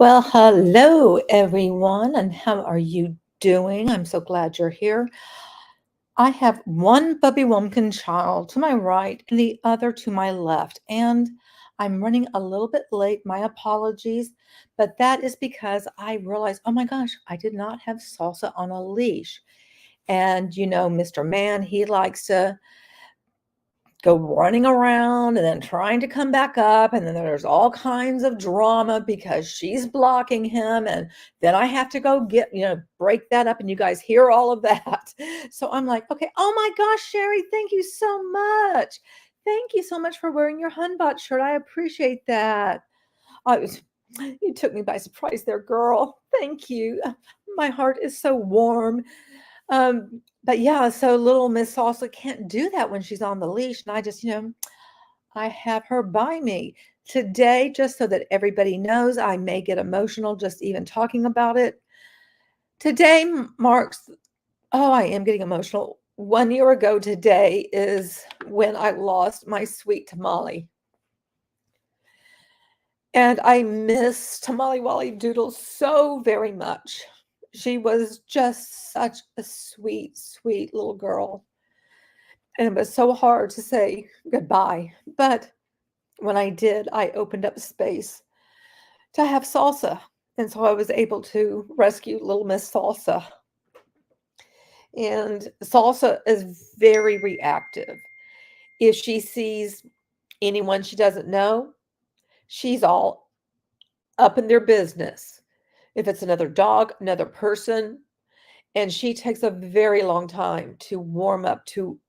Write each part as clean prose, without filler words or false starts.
Well, hello everyone, and how are you doing? I'm so glad you're here. I have one puppy wompkin child to my right and the other to my left, and I'm running a little bit late. My apologies, but that is because I realized, oh my gosh, I did not have Salsa on a leash. And Mr. Man, he likes to go running around and then trying to come back up, and then there's all kinds of drama because she's blocking him, and then I have to go break that up, and you guys hear all of that. So I'm like, okay, oh my gosh, Sherry, thank you so much. Thank you so much for wearing your Hunbot shirt. I appreciate that. You took me by surprise there, girl. Thank you. My heart is so warm. But yeah, so little Miss Salsa can't do that when she's on the leash. And I just, I have her by me today, just so that everybody knows. I may get emotional just even talking about it. Today marks, oh, I am getting emotional. 1 year ago today is when I lost my sweet Tamale. And I miss Tamale Wally Doodle so very much. She was just such a sweet, sweet little girl. And it was so hard to say goodbye. But when I did, I opened up space to have Salsa. And so I was able to rescue little Miss Salsa. And Salsa is very reactive. If she sees anyone she doesn't know, she's all up in their business. If it's another dog, another person, and she takes a very long time to warm up to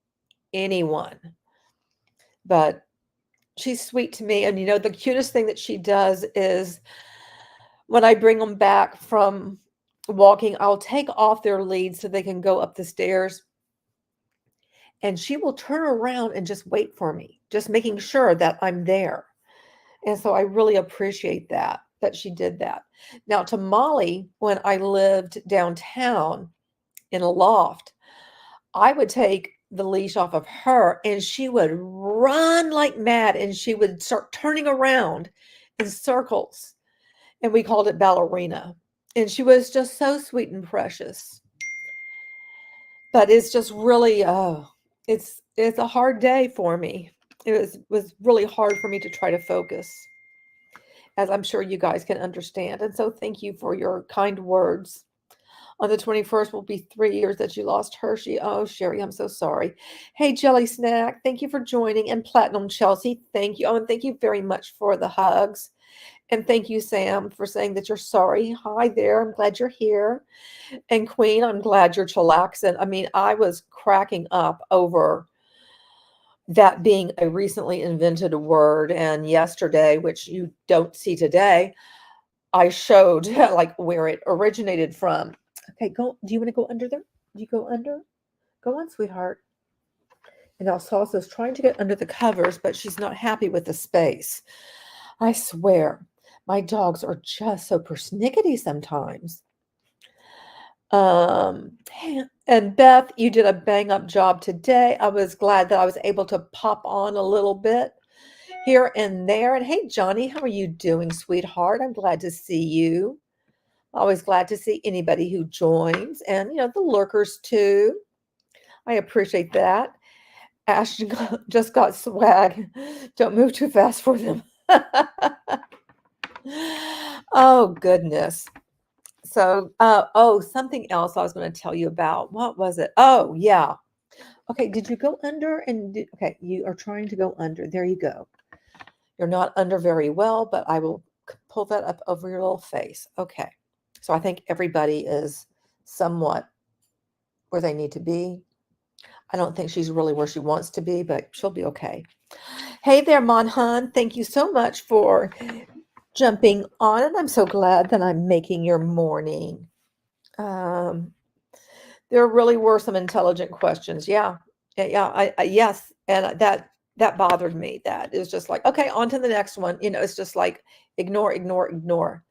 anyone. But she's sweet to me. And the cutest thing that she does is when I bring them back from walking, I'll take off their lead so they can go up the stairs. And she will turn around and just wait for me, just making sure that I'm there. And so I really appreciate that she did that. Now, to Molly, when I lived downtown in a loft, I would take the leash off of her and she would run like mad, and she would start turning around in circles. And we called it ballerina. And she was just so sweet and precious. But it's just really, it's a hard day for me. It was really hard for me to try to focus, as I'm sure you guys can understand. And so thank you for your kind words. On the 21st will be 3 years that you lost Hershey. Oh, Sherry, I'm so sorry. Hey, Jelly Snack, thank you for joining. And Platinum Chelsea, thank you. Oh, and thank you very much for the hugs. And thank you, Sam, for saying that you're sorry. Hi there. I'm glad you're here. And Queen, I'm glad you're chillaxing. I mean, I was cracking up over that being a recently invented word. And yesterday, which you don't see today, I showed like where it originated from. Okay, go. Do you want to go under there? Do you go under? Go on, sweetheart. And now Salsa's trying to get under the covers, but she's not happy with the space. I swear, my dogs are just so persnickety sometimes. And Beth, you did a bang-up job today. I was glad that I was able to pop on a little bit here and there. And hey, Johnny, how are you doing, sweetheart? I'm glad to see you. Always glad to see anybody who joins, and the lurkers too. I appreciate that. Ash just got swag. Don't move too fast for them. Oh, goodness. So, something else I was going to tell you about. What was it? Oh, yeah. Okay, did you go under? Okay, you are trying to go under. There you go. You're not under very well, but I will pull that up over your little face. Okay. So I think everybody is somewhat where they need to be. I don't think she's really where she wants to be, but she'll be okay. Hey there, Monhan. Thank you so much for jumping on, and I'm so glad that I'm making your morning. There really were some intelligent questions. Yeah. Yes. And that bothered me. That is just like, okay, on to the next one. It's just like ignore, ignore, ignore.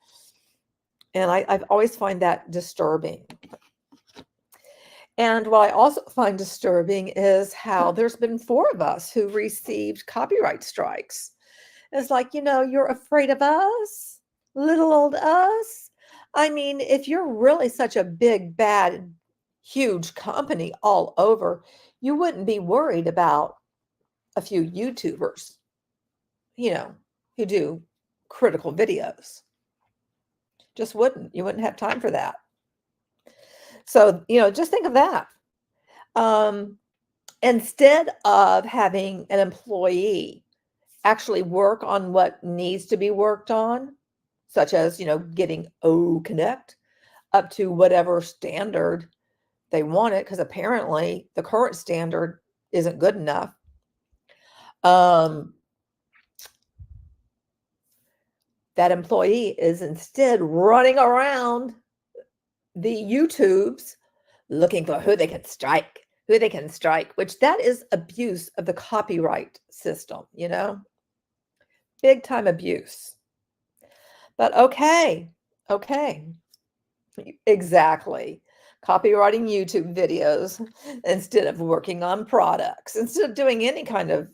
And I've always find that disturbing. And what I also find disturbing is how there's been 4 of us who received copyright strikes. It's like, you're afraid of us. Little old us. I mean, if you're really such a big, bad, huge company all over, you wouldn't be worried about a few YouTubers, who do critical videos. Just wouldn't. You wouldn't have time for that. So, just think of that. Instead of having an employee actually work on what needs to be worked on, such as, getting Connect up to whatever standard they want it, because apparently the current standard isn't good enough. That employee is instead running around the YouTubes looking for who they can strike, which that is abuse of the copyright system, big time abuse. But okay, exactly. Copywriting YouTube videos instead of working on products, instead of doing any kind of,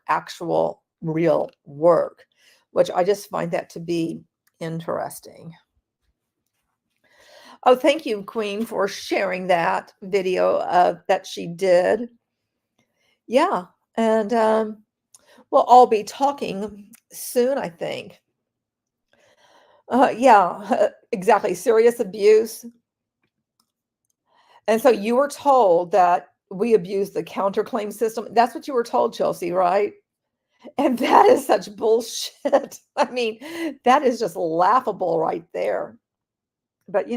actual real work, which I just find that to be interesting. Oh, thank you, Queen, for sharing that video that she did. Yeah, and we'll all be talking soon, I think. Yeah, exactly. Serious abuse. And so you were told that we abuse the counterclaim system. That's what you were told, Chelsea, right? And that is such bullshit. I mean, that is just laughable right there. But,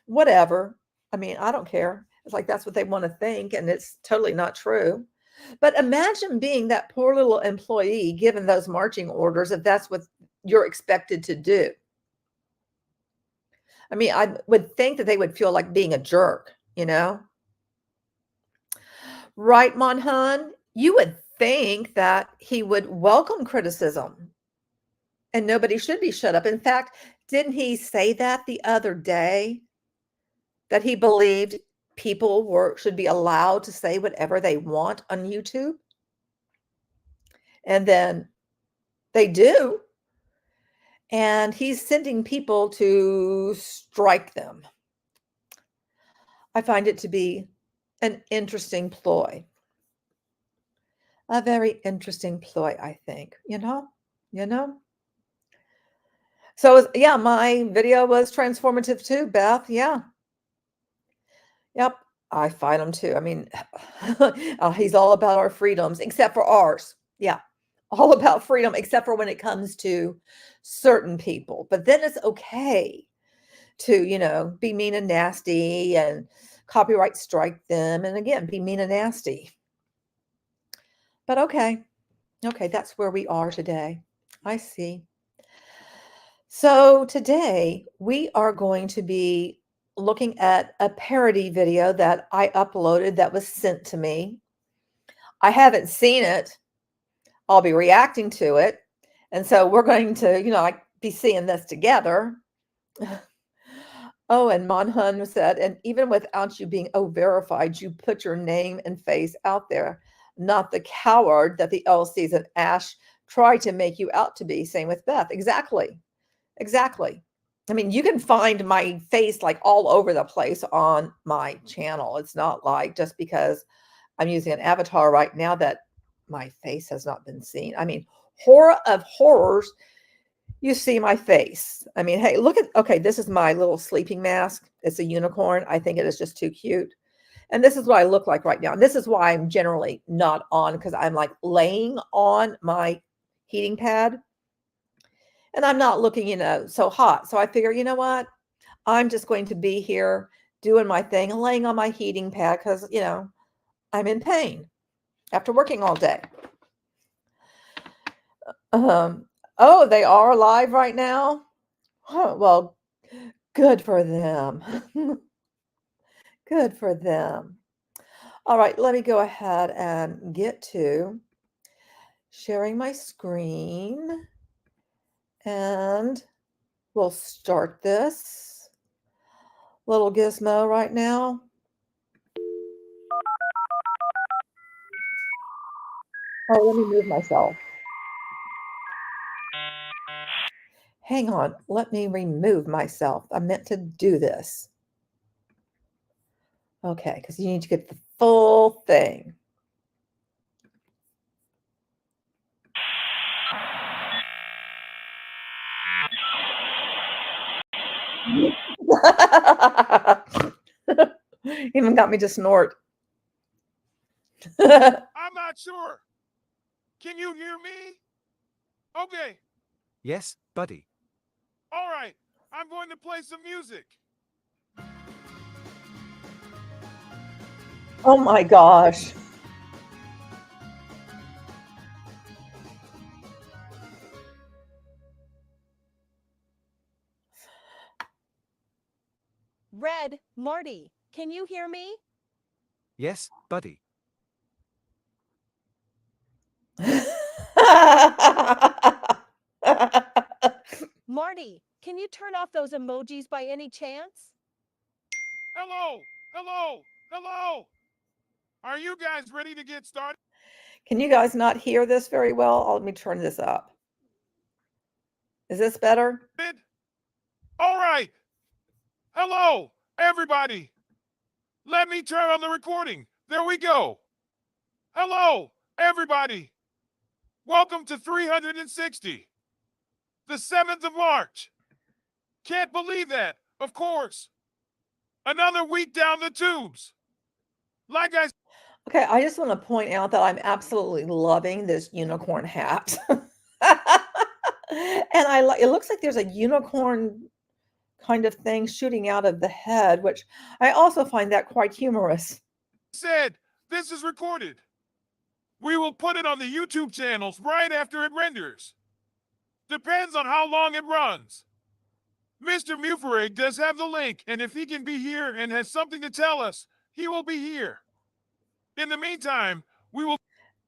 whatever. I mean, I don't care. It's like that's what they want to think, and it's totally not true. But imagine being that poor little employee given those marching orders if that's what you're expected to do. I mean, I would think that they would feel like being a jerk, Right, Monhan? You would think that he would welcome criticism and nobody should be shut up. In fact, didn't he say that the other day? That he believed people should be allowed to say whatever they want on YouTube? And then they do. And he's sending people to strike them. I find it to be an interesting ploy. A very interesting ploy, I think, So, yeah, my video was transformative too, Beth. Yeah. Yep. I fight him too. I mean, he's all about our freedoms, except for ours. Yeah. All about freedom, except for when it comes to certain people. But then it's okay to, be mean and nasty and copyright strike them. And again, be mean and nasty. But okay. Okay. That's where we are today. I see. So today we are going to be looking at a parody video that I uploaded that was sent to me. I haven't seen it. I'll be reacting to it. And so we're going to, like be seeing this together. Oh, and Monhun said, and even without you being verified, you put your name and face out there, not the coward that the LCs and Ash try to make you out to be. Same with Beth. Exactly. I mean, you can find my face like all over the place on my channel. It's not like just because I'm using an avatar right now that my face has not been seen. I mean, horror of horrors, you see my face. I mean, hey, look at, okay, this is my little sleeping mask. It's a unicorn. I think it is just too cute. And this is what I look like right now. And this is why I'm generally not on, because I'm like laying on my heating pad. And I'm not looking, so hot. So I figure, you know what? I'm just going to be here doing my thing and laying on my heating pad because, I'm in pain after working all day. Oh, they are live right now? Oh, well, good for them. Good for them. All right, let me go ahead and get to sharing my screen. And we'll start this little gizmo right now. Oh, let me move myself. Hang on, let me remove myself. I meant to do this. Okay, because you need to get the full thing. Even got me to snort. I'm not sure. Can you hear me? Okay. Yes, buddy. All right. I'm going to play some music. Oh my gosh. Red, Marty, can you hear me? Yes, buddy. Marty, can you turn off those emojis by any chance? Hello. Hello. Hello. Are you guys ready to get started? Can you guys not hear this very well? Let me turn this up. Is this better? All right. Hello, everybody. Let me turn on the recording. There we go. Hello, everybody. Welcome to 360. The 7th of March. Can't believe that, of course. Another week down the tubes. Like I Okay, I just want to point out that I'm absolutely loving this unicorn hat. And it looks like there's a unicorn kind of thing shooting out of the head, which I also find that quite humorous. said, this is recorded. We will put it on the YouTube channels right after it renders. Depends on how long it runs. Mr. Muferig does have the link, and if he can be here and has something to tell us, he will be here. In the meantime, we will...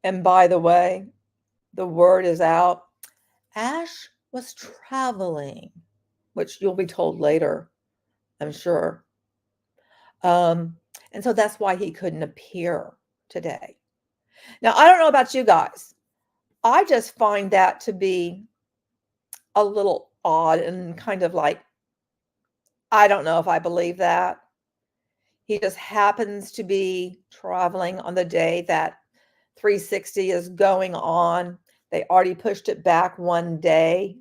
And by the way, the word is out. Ash was traveling, which you'll be told later, I'm sure. And so that's why he couldn't appear today. Now, I don't know about you guys. I just find that to be a little odd and kind of like, I don't know if I believe that. He just happens to be traveling on the day that 360 is going on. They already pushed it back one day.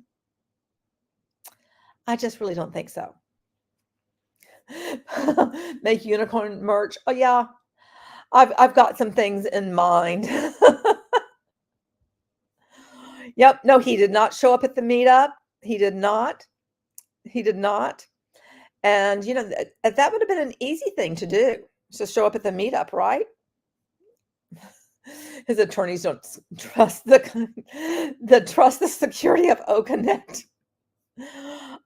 I just really don't think so. Make unicorn merch. Oh yeah, I've got some things in mind. Yep. No, he did not show up at the meetup. He did not. He did not. And you know that would have been an easy thing to do, to show up at the meetup, right? His attorneys don't trust the security of OConnect.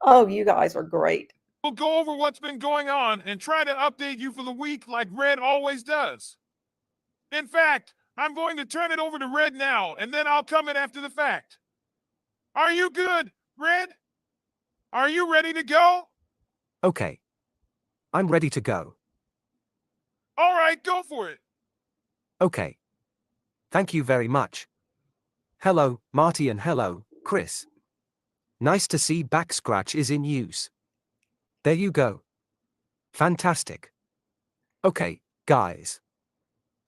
Oh, you guys are great. We'll go over what's been going on and try to update you for the week like Red always does. In fact, I'm going to turn it over to Red now, and then I'll come in after the fact. Are you good, Red? Are you ready to go? Okay. I'm ready to go. All right, go for it. Okay. Thank you very much. Hello, Marty, and hello, Chris. Nice to see Backscratch is in use. There you go. Fantastic. Okay, guys.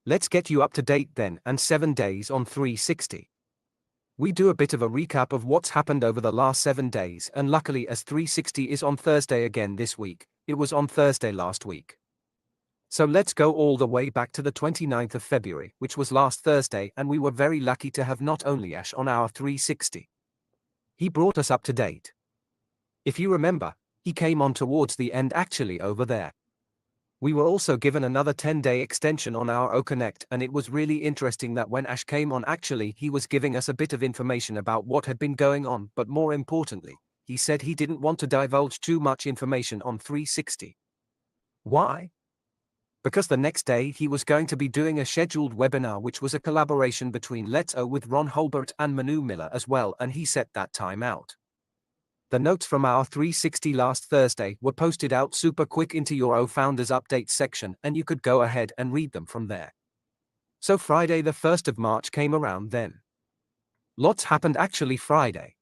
Let's get you up to date then, and 7 days on 360. We do a bit of a recap of what's happened over the last 7 days, and luckily as 360 is on Thursday again this week, it was on Thursday last week. So let's go all the way back to the 29th of February, which was last Thursday, and we were very lucky to have not only Ash on our 360. He brought us up to date. If you remember, he came on towards the end actually over there. We were also given another 10-day extension on our OConnect, and it was really interesting that when Ash came on actually he was giving us a bit of information about what had been going on, but more importantly, he said he didn't want to divulge too much information on 360. Why? Because the next day he was going to be doing a scheduled webinar which was a collaboration between Let's O with Ron Holbert and Manu Miller as well, and he set that time out. The notes from our 360 last Thursday were posted out super quick into your O Founders Update section, and you could go ahead and read them from there. So Friday the 1st of March came around then. Lots happened actually Friday.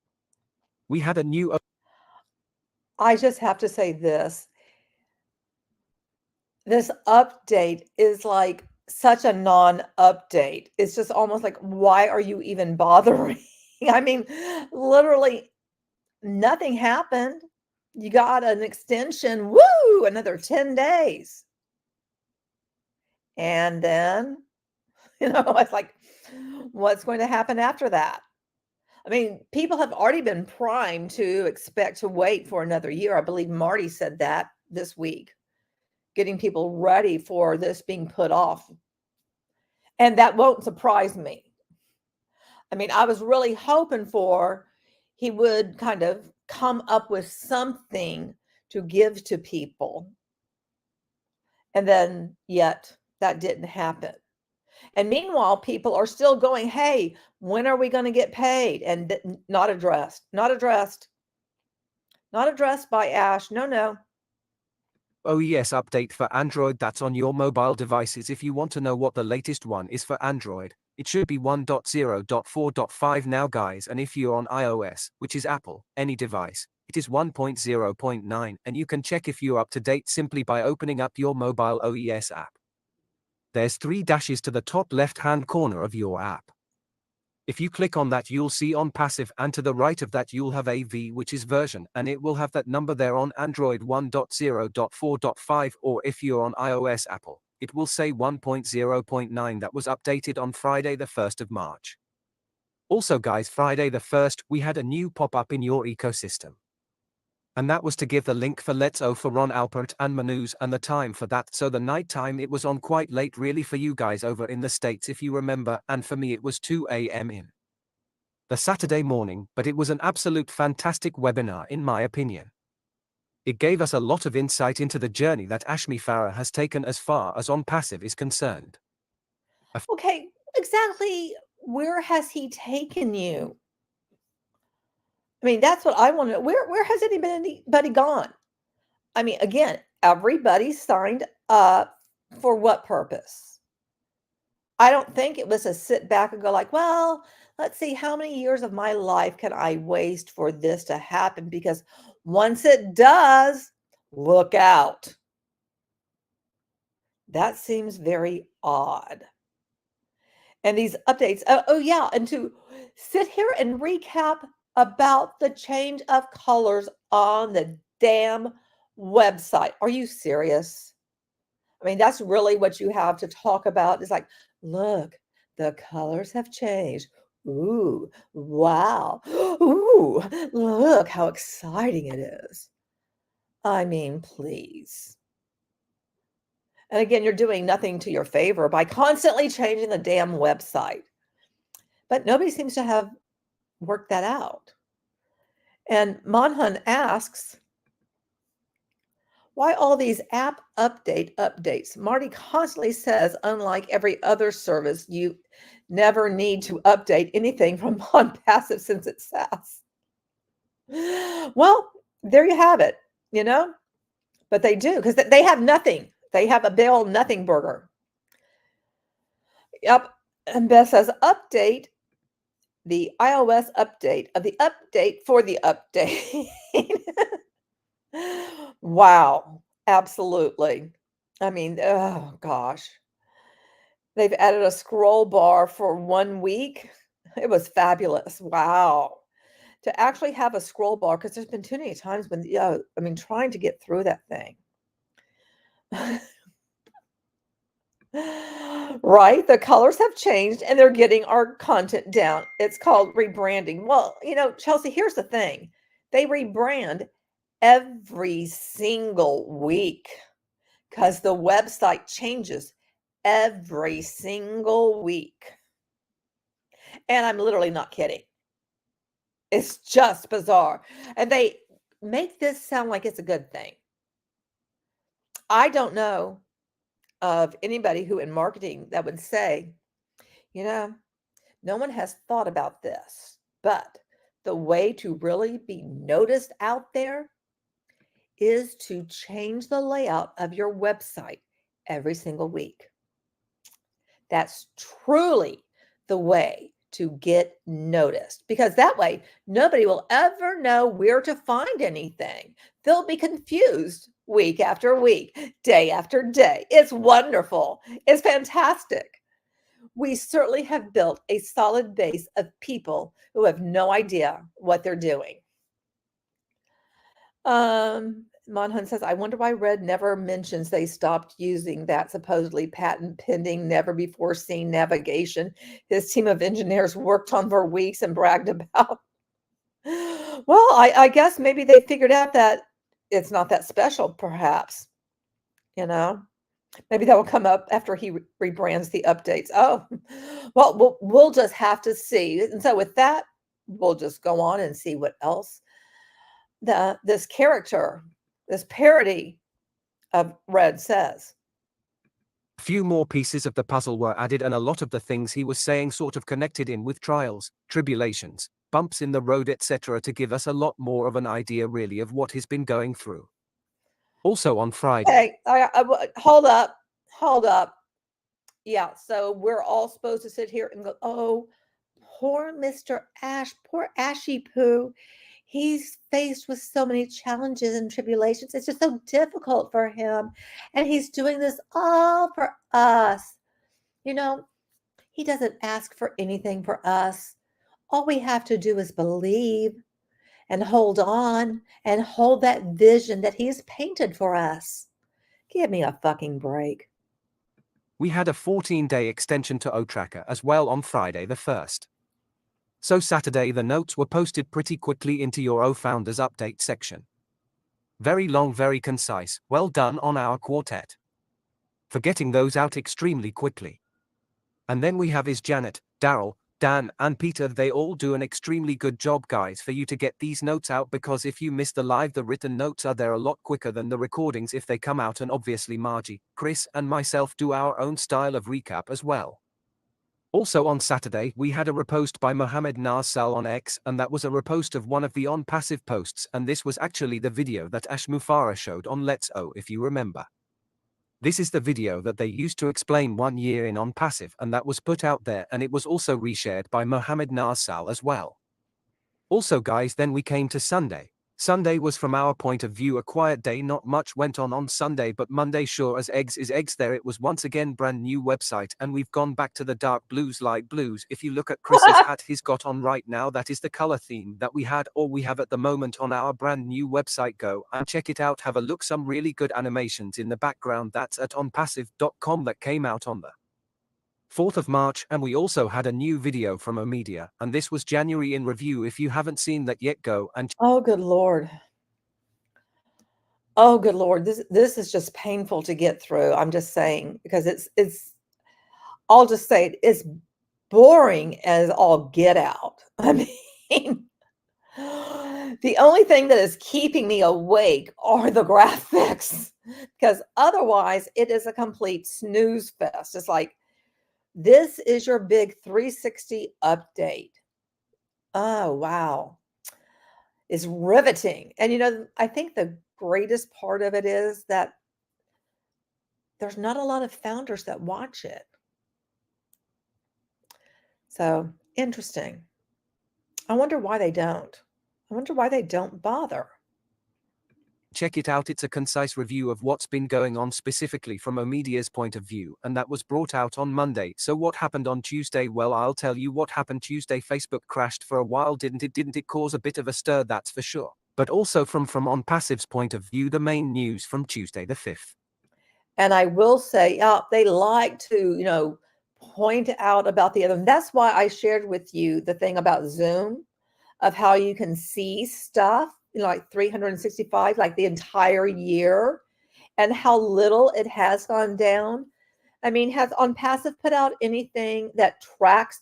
We had a new I just have to say this. This update is like such a non-update. It's just almost like, why are you even bothering? I mean, literally nothing happened. You got an extension, woo, another 10 days. And then, it's like, what's going to happen after that? I mean, people have already been primed to expect to wait for another year. I believe Marty said that this week, getting people ready for this being put off. And that won't surprise me. I mean, I was really hoping for he would kind of come up with something to give to people. And then yet that didn't happen. And meanwhile, people are still going, hey, when are we going to get paid? And not addressed, not addressed, not addressed by Ash. No. Oh yes, update for Android that's on your mobile devices. If you want to know what the latest one is for Android, it should be 1.0.4.5 now guys, and if you're on iOS, which is Apple, any device, it is 1.0.9, and you can check if you're up to date simply by opening up your mobile OES app. There's 3 dashes to the top left-hand corner of your app. If you click on that, you'll see ONPASSIVE, and to the right of that you'll have AV, which is version, and it will have that number there on Android 1.0.4.5, or if you're on iOS Apple, it will say 1.0.9 that was updated on Friday the 1st of March. Also guys, Friday the 1st, we had a new pop-up in your ecosystem. And that was to give the link for Let's O for Ron Alpert and Manus and the time for that. So the night time, it was on quite late really for you guys over in the States if you remember, and for me it was 2 a.m. in the Saturday morning, but it was an absolute fantastic webinar in my opinion. It gave us a lot of insight into the journey that Ashmi Farah has taken as far as ONPASSIVE is concerned. Okay, exactly where has he taken you? I mean, that's what I want to know. Where has anybody gone? I mean, again, everybody signed up for what purpose? I don't think it was a sit back and go like, well, let's see how many years of my life can I waste for this to happen? Because once it does, look out. That seems very odd. And these updates, oh yeah, and to sit here and recap about the change of colors on the damn website. Are you serious? I mean, that's really what you have to talk about. It's like, look, the colors have changed. Ooh, wow. Ooh, look how exciting it is. I mean, please. And again, you're doing nothing to your favor by constantly changing the damn website. But nobody seems to have worked that out. And Monhun asks, why all these app updates? Marty constantly says, unlike every other service, you never need to update anything from ONPASSIVE since it's SaaS. Well, there you have it, but they do, because they have nothing. They have a Bill Nothing burger. Yep. And Beth says, update the iOS update of the update for the update. Wow, absolutely. I mean, oh gosh. They've added a scroll bar for 1 week. It was fabulous. Wow. To actually have a scroll bar, because there's been too many times when, trying to get through that thing. Right? The colors have changed and they're getting our content down. It's called rebranding. Well, Chelsea, here's the thing. They rebrand every single week because the website changes every single week. And I'm literally not kidding. It's just bizarre. And they make this sound like it's a good thing. I don't know of anybody who in marketing that would say, no one has thought about this, but the way to really be noticed out there is to change the layout of your website every single week. That's truly the way to get noticed, because that way nobody will ever know where to find anything. They'll be confused week after week, day after day. It's wonderful. It's fantastic. We certainly have built a solid base of people who have no idea what they're doing. Monhun says, I wonder why Red never mentions they stopped using that supposedly patent pending, never before seen navigation his team of engineers worked on for weeks and bragged about. Well, I guess maybe they figured out that it's not that special, perhaps. You know, maybe that will come up after he rebrands the updates. Oh, well, we'll just have to see. And so with that, we'll just go on and see what else this character, this parody of Red says. A few more pieces of the puzzle were added, and a lot of the things he was saying sort of connected in with trials, tribulations, bumps in the road, etc., to give us a lot more of an idea really of what he's been going through. Also on Friday. Hey, hold up. Yeah, so we're all supposed to sit here and go, oh, poor Mr. Ash, poor Ashy Poo. He's faced with so many challenges and tribulations. It's just so difficult for him. And he's doing this all for us. You know, he doesn't ask for anything for us. All we have to do is believe and hold on and hold that vision that he's painted for us. Give me a fucking break. We had a 14-day extension to O-Tracker as well on Friday the 1st. So Saturday the notes were posted pretty quickly into your O-Founders update section. Very long, very concise. Well done on our quartet for getting those out extremely quickly. And then we have Janet, Daryl, Dan, and Peter. They all do an extremely good job, guys, for you to get these notes out, because if you miss the live, the written notes are there a lot quicker than the recordings if they come out, and obviously Margie, Chris, and myself do our own style of recap as well. Also on Saturday, we had a repost by Mohammed Narsal on X, and that was a repost of one of the ONPASSIVE posts, and this was actually the video that Ash Mufara showed on Let's O, if you remember. This is the video that they used to explain 1 year in ONPASSIVE, and that was put out there, and it was also reshared by Mohammed Narsal as well. Also guys, then we came to Sunday. Sunday was, from our point of view, a quiet day. Not much went on Sunday, but Monday, sure as eggs is eggs, there it was once again, brand new website, and we've gone back to the dark blues, light blues. If you look at Chris's hat he's got on right now, that is the color theme that we had, or we have at the moment, on our brand new website. Go and check it out, have a look, some really good animations in the background. That's at onpassive.com. that came out on the 4th of March, and we also had a new video from Omedia, and this was January in review. If you haven't seen that yet, go and Oh, good Lord. Oh, good Lord. This is just painful to get through. I'm just saying, because it's I'll just say it's boring as all get out. I mean, the only thing that is keeping me awake are the graphics, because otherwise it is a complete snooze fest. It's like, this is your big 360 update. Oh, wow. It's riveting. And, you know, I think the greatest part of it is that there's not a lot of founders that watch it. So interesting. I wonder why they don't. I wonder why they don't bother. check it out. It's a concise review of what's been going on specifically from Omedia's point of view, and that was brought out on Monday. So what happened on Tuesday? Well, I'll tell you what happened Tuesday. Facebook crashed for a while, didn't it? Didn't it cause a bit of a stir? That's for sure. But also from OnPassive's point of view, the main news from Tuesday the 5th. And I will say, they like to, you know, point out about the other. And that's why I shared with you the thing about Zoom, of how you can see stuff, you know, like 365, like the entire year, and how little it has gone down. I mean, has OnPassive put out anything that tracks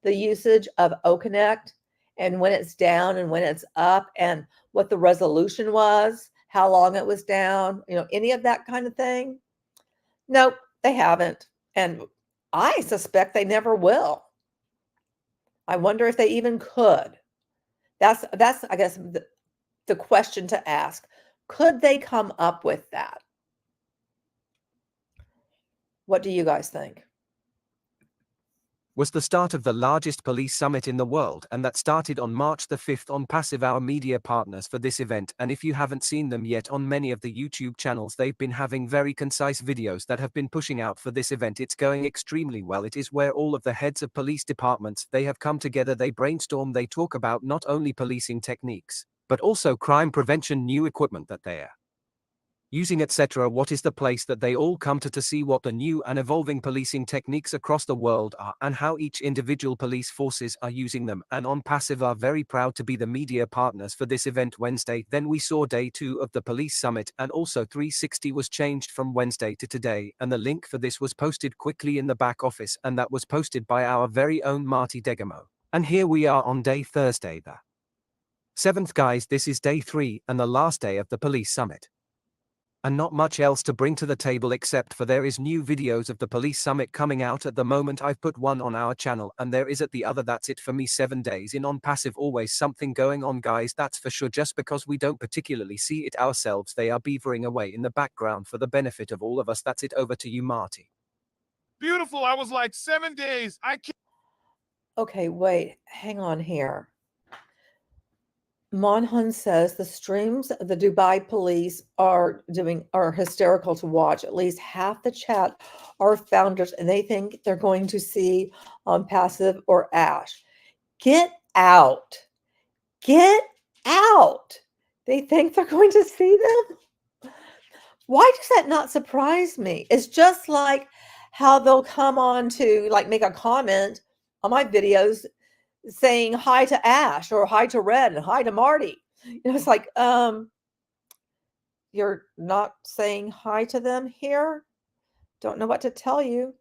the usage of OConnect and when it's down and when it's up and what the resolution was, how long it was down, you know, any of that kind of thing? Nope, they haven't. And I suspect they never will. I wonder if they even could. That's I guess the question to ask. Could they come up with that? What do you guys think? was the start of the largest police summit in the world, and that started on March the 5th on Passive, our media partners for this event. And if you haven't seen them yet on many of the YouTube channels, they've been having very concise videos that have been pushing out for this event. It's going extremely well. It is where all of the heads of police departments, they have come together, they brainstorm, they talk about not only policing techniques, but also crime prevention, new equipment that they're using, etc. What is the place that they all come to see what the new and evolving policing techniques across the world are and how each individual police forces are using them. And ONPASSIVE are very proud to be the media partners for this event Wednesday. Then we saw day 2 of the police summit, and also 360 was changed from Wednesday to today, and the link for this was posted quickly in the back office, and that was posted by our very own Marty Degamo. And here we are on day Thursday the 7th, guys. This is day 3 and the last day of the police summit. And not much else to bring to the table except for there is new videos of the police summit coming out at the moment. I've put one on our channel and there is at the other. That's it for me. 7 days in ONPASSIVE, always something going on, guys, that's for sure. Just because we don't particularly see it ourselves, they are beavering away in the background for the benefit of all of us. That's it. Over to you, Marty. Beautiful. I was like 7 days. I can't. Okay, wait, hang on here. Monhun says the streams of the Dubai police are hysterical to watch. At least half the chat are founders and they think they're going to see ONPASSIVE or Ash. Get out. Get out. They think they're going to see them? Why does that not surprise me? It's just like how they'll come on to like make a comment on my videos saying hi to Ash or hi to Red and hi to Marty. It's like, you're not saying hi to them here? Don't know what to tell you.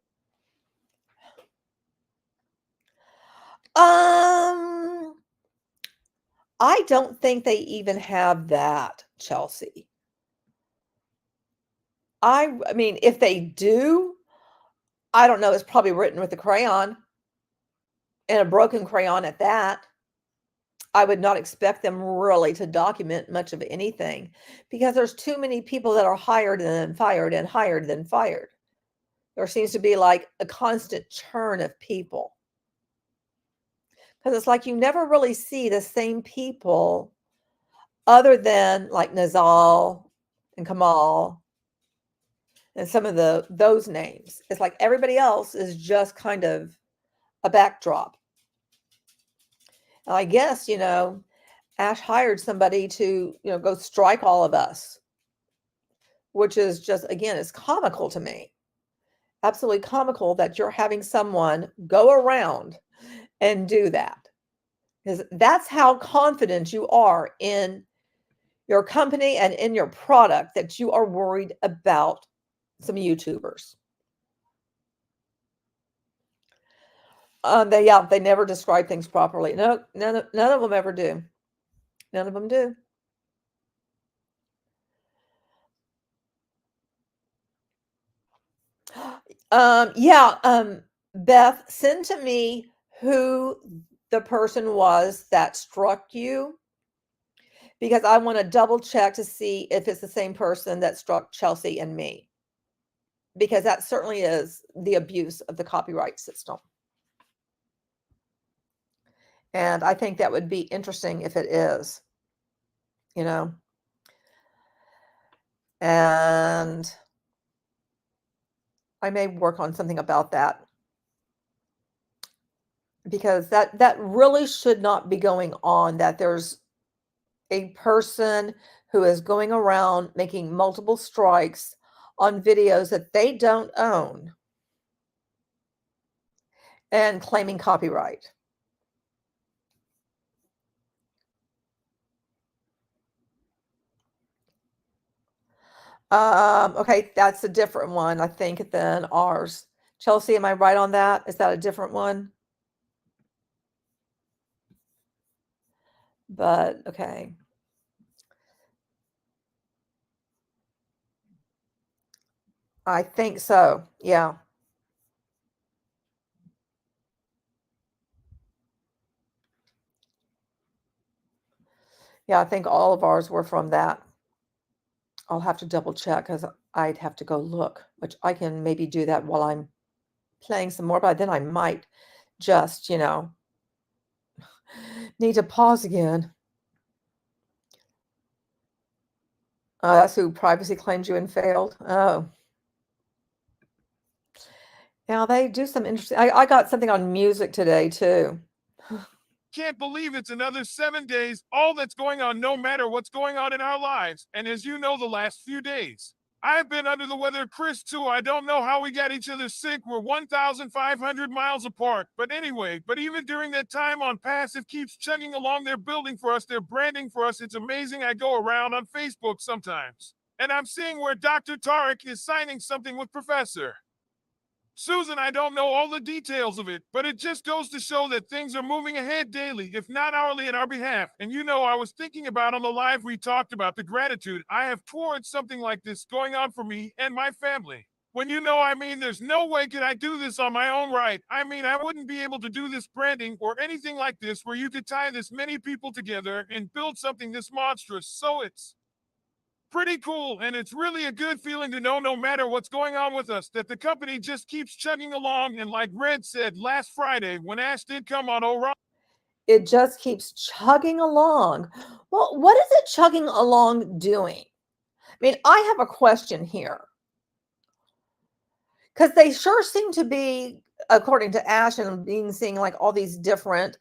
I don't think they even have that, Chelsea. I mean, if they do, I don't know, it's probably written with a crayon and a broken crayon at that. I would not expect them really to document much of anything because there's too many people that are hired and then fired and hired and then fired. There seems to be like a constant churn of people. Because it's like you never really see the same people other than like Nazal and Kamal and some of those names. It's like everybody else is just kind of a backdrop. And I guess, Ash hired somebody to, go strike all of us, which is just, again, it's comical to me. Absolutely comical that you're having someone go around and do that. Because that's how confident you are in your company and in your product that you are worried about some YouTubers. They never describe things properly. No, none of them ever do. None of them do. Beth, send to me who the person was that struck you, because I want to double check to see if it's the same person that struck Chelsea and me, because that certainly is the abuse of the copyright system. And I think that would be interesting if it is, and I may work on something about that, because that really should not be going on, that there's a person who is going around making multiple strikes on videos that they don't own and claiming copyright. Okay, that's a different one, I think, than ours. Chelsea, am I right on that? Is that a different one? But okay. I think so. Yeah. Yeah, I think all of ours were from that. I'll have to double check because I'd have to go look, which I can maybe do that while I'm playing some more, but then I might just, need to pause again. That's who privacy claimed you and failed. Oh. Now they do some interesting. I got something on music today too. Can't believe it's another 7 days, all that's going on no matter what's going on in our lives. And as you know, the last few days, I've been under the weather, Chris, too. I don't know how we got each other sick. We're 1,500 miles apart. But anyway, even during that time, ONPASSIVE keeps chugging along. They're building for us. They're branding for us. It's amazing. I go around on Facebook sometimes, and I'm seeing where Dr. Tarek is signing something with Professor Susan. I don't know all the details of it, but it just goes to show that things are moving ahead daily, if not hourly, in our behalf. And I was thinking about on the live, we talked about the gratitude I have towards something like this going on for me and my family. When there's no way could I do this on my own right. I wouldn't be able to do this branding or anything like this where you could tie this many people together and build something this monstrous. So it's pretty cool, and it's really a good feeling to know no matter what's going on with us, that the company just keeps chugging along. And like Red said last Friday when Ash did come on, it just keeps chugging along. Well, what is it chugging along doing? I mean, I have a question here. Because they sure seem to be, according to Ash and being seeing like all these different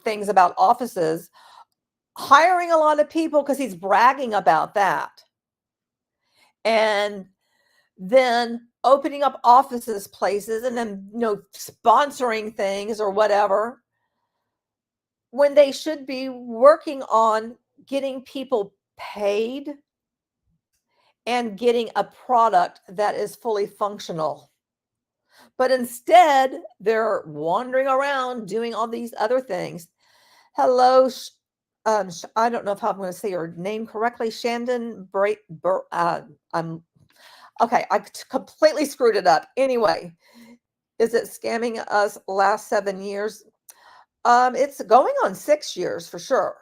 things about offices, hiring a lot of people because he's bragging about that. And then opening up offices, places, and then, sponsoring things or whatever, when they should be working on getting people paid and getting a product that is fully functional. But instead, they're wandering around doing all these other things. Hello, I don't know if I'm going to say your name correctly, Shandon. I'm okay. I completely screwed it up. Anyway, is it scamming us last 7 years? It's going on 6 years for sure.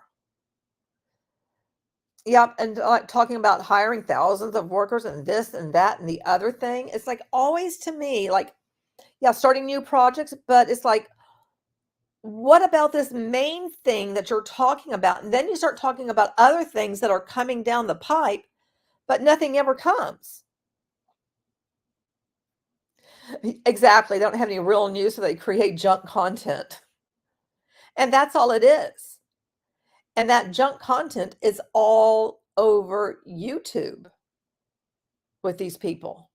Yep, and talking about hiring thousands of workers and this and that and the other thing. It's like always to me, like, yeah, starting new projects, but it's like, what about this main thing that you're talking about? And then you start talking about other things that are coming down the pipe, but nothing ever comes. Exactly. They don't have any real news, so they create junk content. And that's all it is. And that junk content is all over YouTube with these people.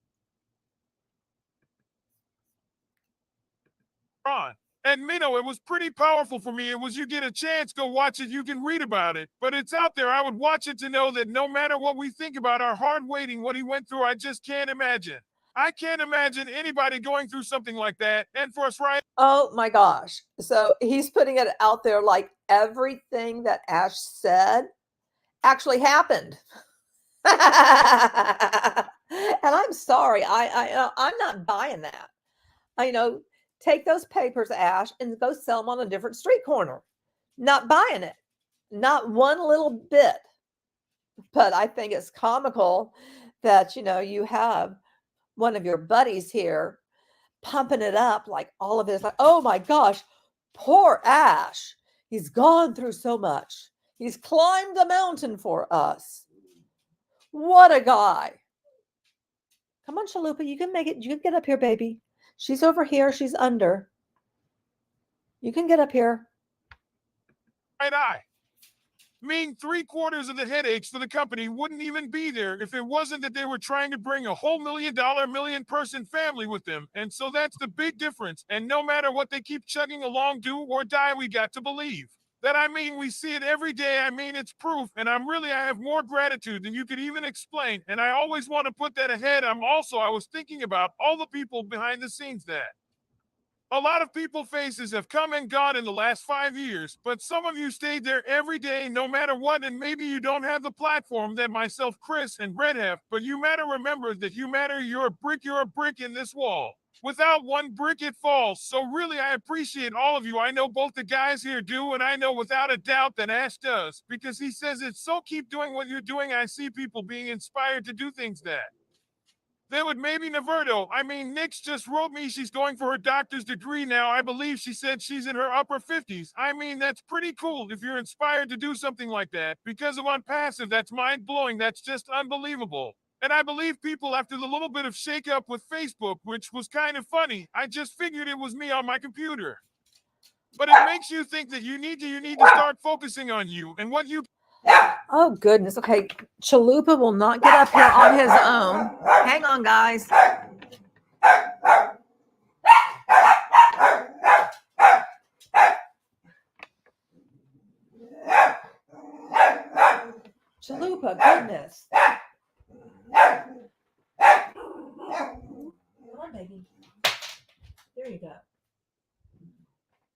Ron. And it was pretty powerful for me. It was, you get a chance, go watch it, you can read about it. But it's out there. I would watch it to know that no matter what we think about our hard waiting, what he went through, I just can't imagine. I can't imagine anybody going through something like that. And for us, right? Oh my gosh. So he's putting it out there like everything that Ash said actually happened. And I'm sorry. I'm not buying that. Take those papers, Ash, and go sell them on a different street corner. Not buying it. Not one little bit. But I think it's comical that, you have one of your buddies here pumping it up like all of it is like, oh my gosh, poor Ash. He's gone through so much. He's climbed a mountain for us. What a guy. Come on, Chalupa, you can make it. You can get up here, baby. She's over here. She's under. You can get up here. Right eye. 3/4 of the headaches for the company wouldn't even be there if it wasn't that they were trying to bring a whole $1 million, million-person family with them. And so that's the big difference. And no matter what they keep chugging along, do or die, we got to believe that. We see it every day. It's proof. And I have more gratitude than you could even explain. And I always want to put that ahead. I was thinking about all the people behind the scenes that a lot of people faces have come and gone in the last 5 years, but some of you stayed there every day, no matter what. And maybe you don't have the platform that myself, Chris, and Red have, but you matter. Remember that you matter. You're a brick in this wall. Without one brick, it falls. So really, I appreciate all of you. I know both the guys here do, and I know without a doubt that Ash does, because he says it. So keep doing what you're doing. I see people being inspired to do things that They would maybe Naverdo. I mean, Nix just wrote me she's going for her doctor's degree now. I believe she said she's in her upper 50s. I mean, that's pretty cool if you're inspired to do something like that. Because of ONPASSIVE, that's mind-blowing. That's just unbelievable. And I believe people, after the little bit of shake-up with Facebook, which was kind of funny, I just figured it was me on my computer. But it makes you think that you need to start focusing on you and what you. Oh, goodness. Okay. Chalupa will not get up here on his own. Hang on, guys. Chalupa, goodness. Come on, baby. There you go.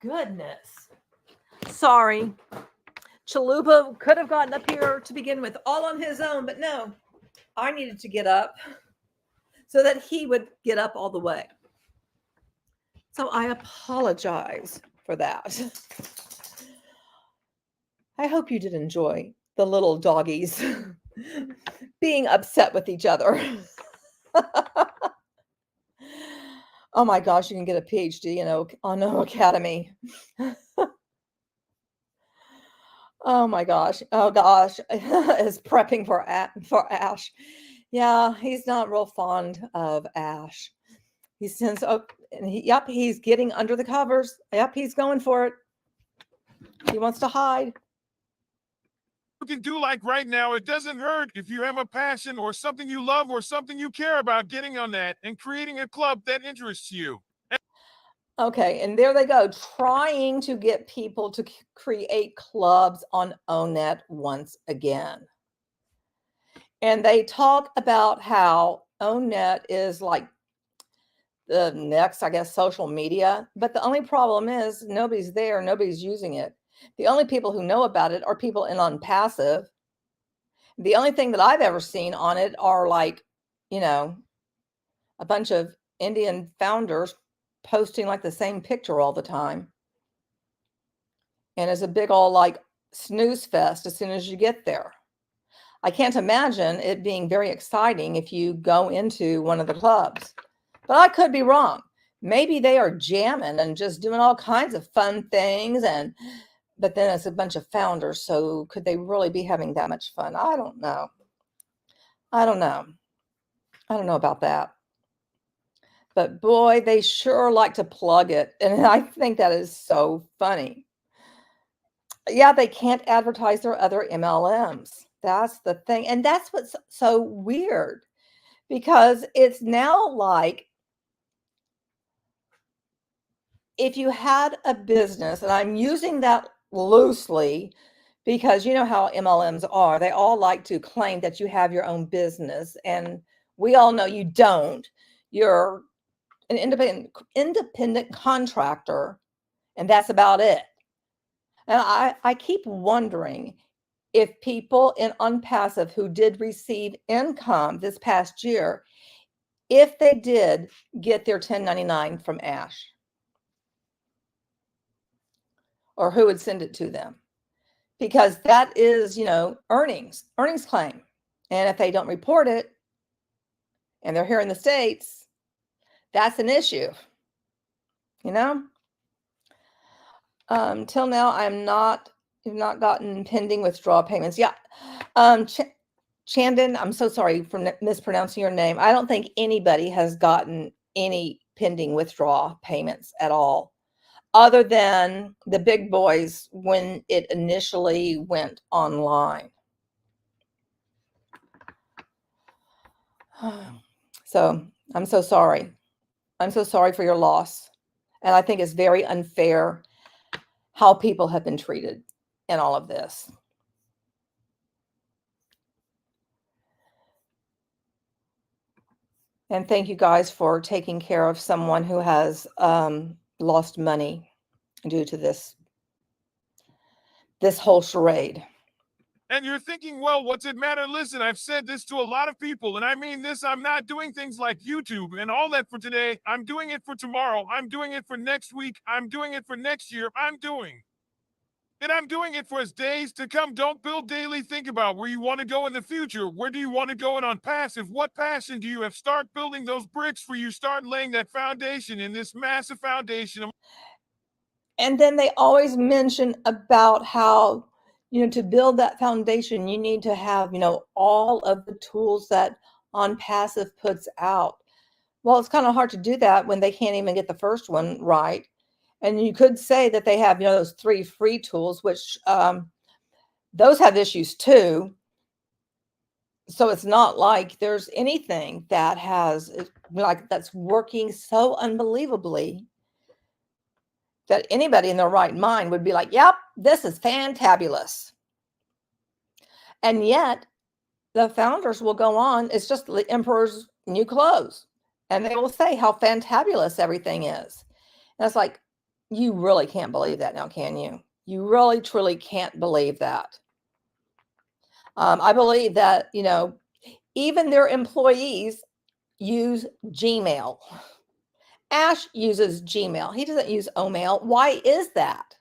Goodness. Sorry. Chalupa could have gotten up here to begin with all on his own, but no. I needed to get up so that he would get up all the way. So I apologize for that. I hope you did enjoy the little doggies being upset with each other. Oh my gosh, you can get a PhD on Academy. Oh my gosh. Oh gosh. Is prepping for Ash. Yeah, he's not real fond of Ash. He sends yep, he's getting under the covers. Yep, he's going for it. He wants to hide. You can do like right now. It doesn't hurt if you have a passion or something you love or something you care about, getting on that and creating a club that interests you. Okay, and there they go, trying to get people to create clubs on ONET once again. And they talk about how ONET is like the next, I guess, social media. But the only problem is nobody's there, nobody's using it. The only people who know about it are people in ONPASSIVE. The only thing that I've ever seen on it are like, a bunch of Indian founders posting like the same picture all the time. And it's a big old like snooze fest as soon as you get there. I can't imagine it being very exciting if you go into one of the clubs, but I could be wrong. Maybe they are jamming and just doing all kinds of fun things, but then it's a bunch of founders. So could they really be having that much fun? I don't know. I don't know about that. But boy, they sure like to plug it. And I think that is so funny. Yeah, they can't advertise their other MLMs. That's the thing. And that's what's so weird, because it's now like if you had a business, and I'm using that loosely because you know how MLMs are. They all like to claim that you have your own business. And we all know you don't. You're an independent contractor, and that's about it. And I keep wondering if people in ONPASSIVE who did receive income this past year, if they did get their 1099 from Ash, or who would send it to them, because that is, earnings claim. And if they don't report it and they're here in the States, that's an issue, Till now, I've not gotten pending withdrawal payments. Yeah. Chandon, I'm so sorry for mispronouncing your name. I don't think anybody has gotten any pending withdrawal payments at all, other than the big boys when it initially went online. So I'm so sorry. I'm so sorry for your loss. And I think it's very unfair how people have been treated in all of this. And thank you guys for taking care of someone who has lost money due to this whole charade. And you're thinking, well, what's it matter? Listen, I've said this to a lot of people, and I mean this. I'm not doing things like YouTube and all that for today. I'm doing it for tomorrow. I'm doing it for next week. I'm doing it for next year. I'm doing And I'm doing it for his days to come. Don't build daily. Think about where you want to go in the future. Where do you want to go in ONPASSIVE? What passion do you have? Start building those bricks for you. Start laying that foundation in this massive foundation. And then they always mention about how, to build that foundation, you need to have, all of the tools that ONPASSIVE puts out. Well, it's kind of hard to do that when they can't even get the first one right. And you could say that they have, those 3 free tools, which those have issues too. So it's not like there's anything that that's working so unbelievably that anybody in their right mind would be like, yep, this is fantabulous. And yet the founders will go on, it's just the emperor's new clothes. And they will say how fantabulous everything is. And it's like, you really can't believe that now, can you? You really, truly can't believe that. I believe that, even their employees use Gmail. Ash uses Gmail. He doesn't use Omail. Why is that?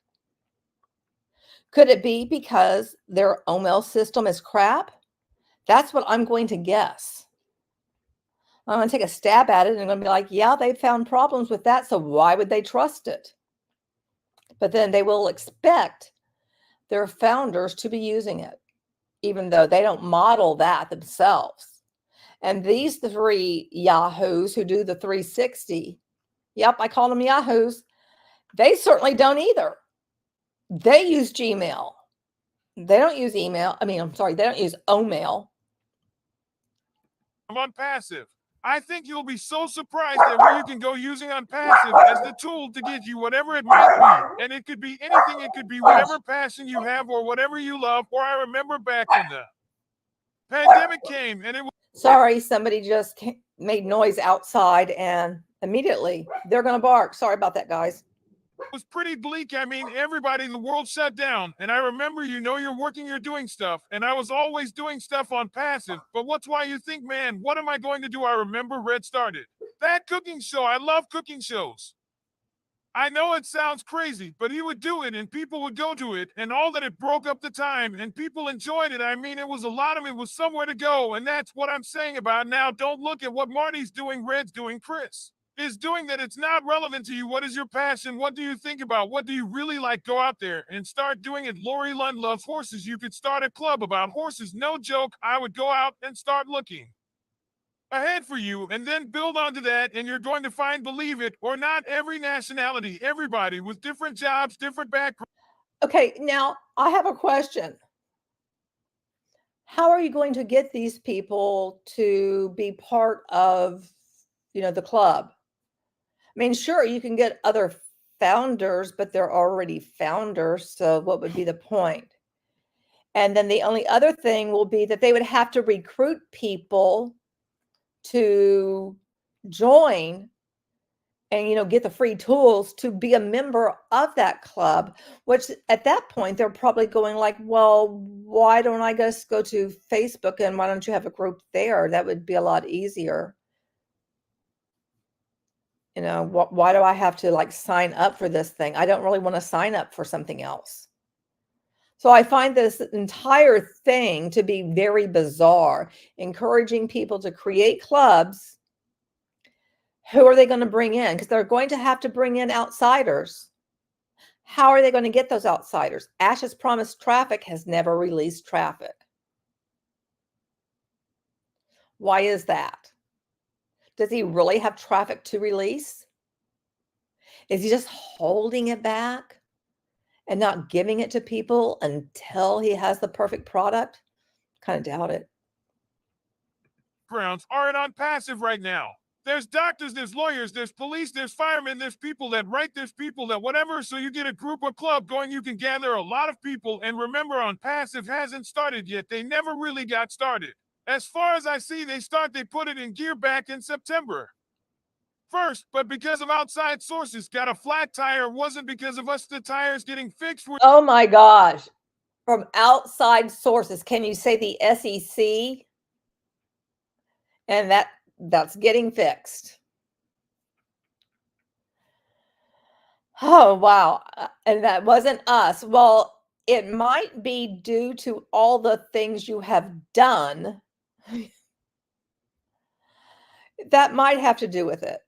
Could it be because their Omail system is crap? That's what I'm going to guess. I'm going to take a stab at it and I'm going to be like, yeah, they found problems with that, so why would they trust it? But then they will expect their founders to be using it, even though they don't model that themselves. And these 3 yahoos who do the 360, yep, I call them yahoos, they certainly don't either. They use Gmail. They don't use email. They don't use Omail. I'm ONPASSIVE. I think you'll be so surprised at where you can go using ONPASSIVE as the tool to get you whatever it might be. And it could be anything. It could be whatever passion you have or whatever you love. Or I remember back when the pandemic came and it was... Sorry, somebody just made noise outside and immediately they're going to bark. Sorry about that, guys. It was pretty bleak. Everybody in the world shut down. And I remember, you're working, you're doing stuff. And I was always doing stuff ONPASSIVE. But what's why you think, man, what am I going to do? I remember Red started that cooking show. I love cooking shows. I know it sounds crazy, but he would do it and people would go to it. And all that, it broke up the time and people enjoyed it. It was a lot of it was somewhere to go. And that's what I'm saying about now. Don't look at what Marty's doing, Red's doing, Chris is doing, that it's not relevant to you. What is your passion? What do you think about? What do you really like? Go out there and start doing it. Lori Lund loves horses. You could start a club about horses. No joke. I would go out and start looking ahead for you and then build onto that, and you're going to find, believe it or not, every nationality, everybody with different jobs, different backgrounds. Okay, now I have a question. How are you going to get these people to be part of, the club? Sure, you can get other founders, but they're already founders. So what would be the point? And then the only other thing will be that they would have to recruit people to join and, get the free tools to be a member of that club, which at that point, they're probably going like, well, why don't I just go to Facebook and why don't you have a group there? That would be a lot easier. Why do I have to sign up for this thing? I don't really want to sign up for something else. So I find this entire thing to be very bizarre, encouraging people to create clubs. Who are they going to bring in? Because they're going to have to bring in outsiders. How are they going to get those outsiders? Ash's promised traffic has never released traffic. Why is that? Does he really have traffic to release? Is he just holding it back and not giving it to people until he has the perfect product? Kind of doubt it. Grounds aren't ONPASSIVE right now. There's doctors, there's lawyers, there's police, there's firemen, there's people that write, there's people that whatever. So you get a group or club going, you can gather a lot of people. And remember, ONPASSIVE hasn't started yet. They never really got started. As far as I see, they put it in gear back in September 1st, but because of outside sources, got a flat tire. Wasn't because of us, the tires getting fixed. Oh my gosh. From outside sources. Can you say the SEC? And that's getting fixed. Oh, wow. And that wasn't us. Well, it might be due to all the things you have done. That might have to do with it.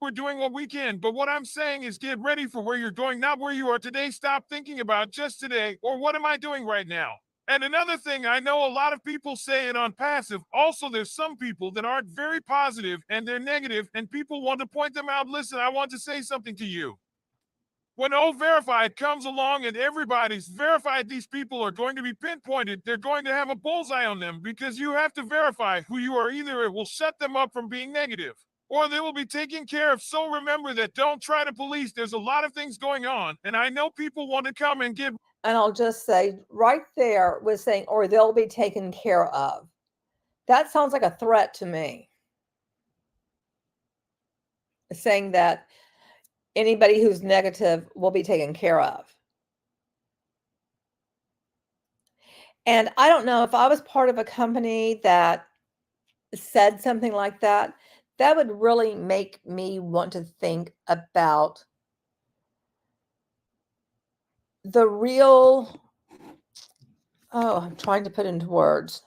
We're doing what we can, but what I'm saying is get ready for where you're going, not where you are today. Stop thinking about just today or what am I doing right now. And another thing, I know a lot of people say it on passive. Also, there's some people that aren't very positive and they're negative, and people want to point them out. Listen, I want to say something to you. When O-Verified comes along and everybody's verified, these people are going to be pinpointed. They're going to have a bullseye on them because you have to verify who you are. Either it will shut them up from being negative or they will be taken care of. So remember that. Don't try to police. There's a lot of things going on. And I know people want to come and get. And I'll just say right there was saying, or they'll be taken care of. That sounds like a threat to me. Saying that anybody who's negative will be taken care of. And I don't know if I was part of a company that said something like that, that would really make me want to think about the real, I'm trying to put into words,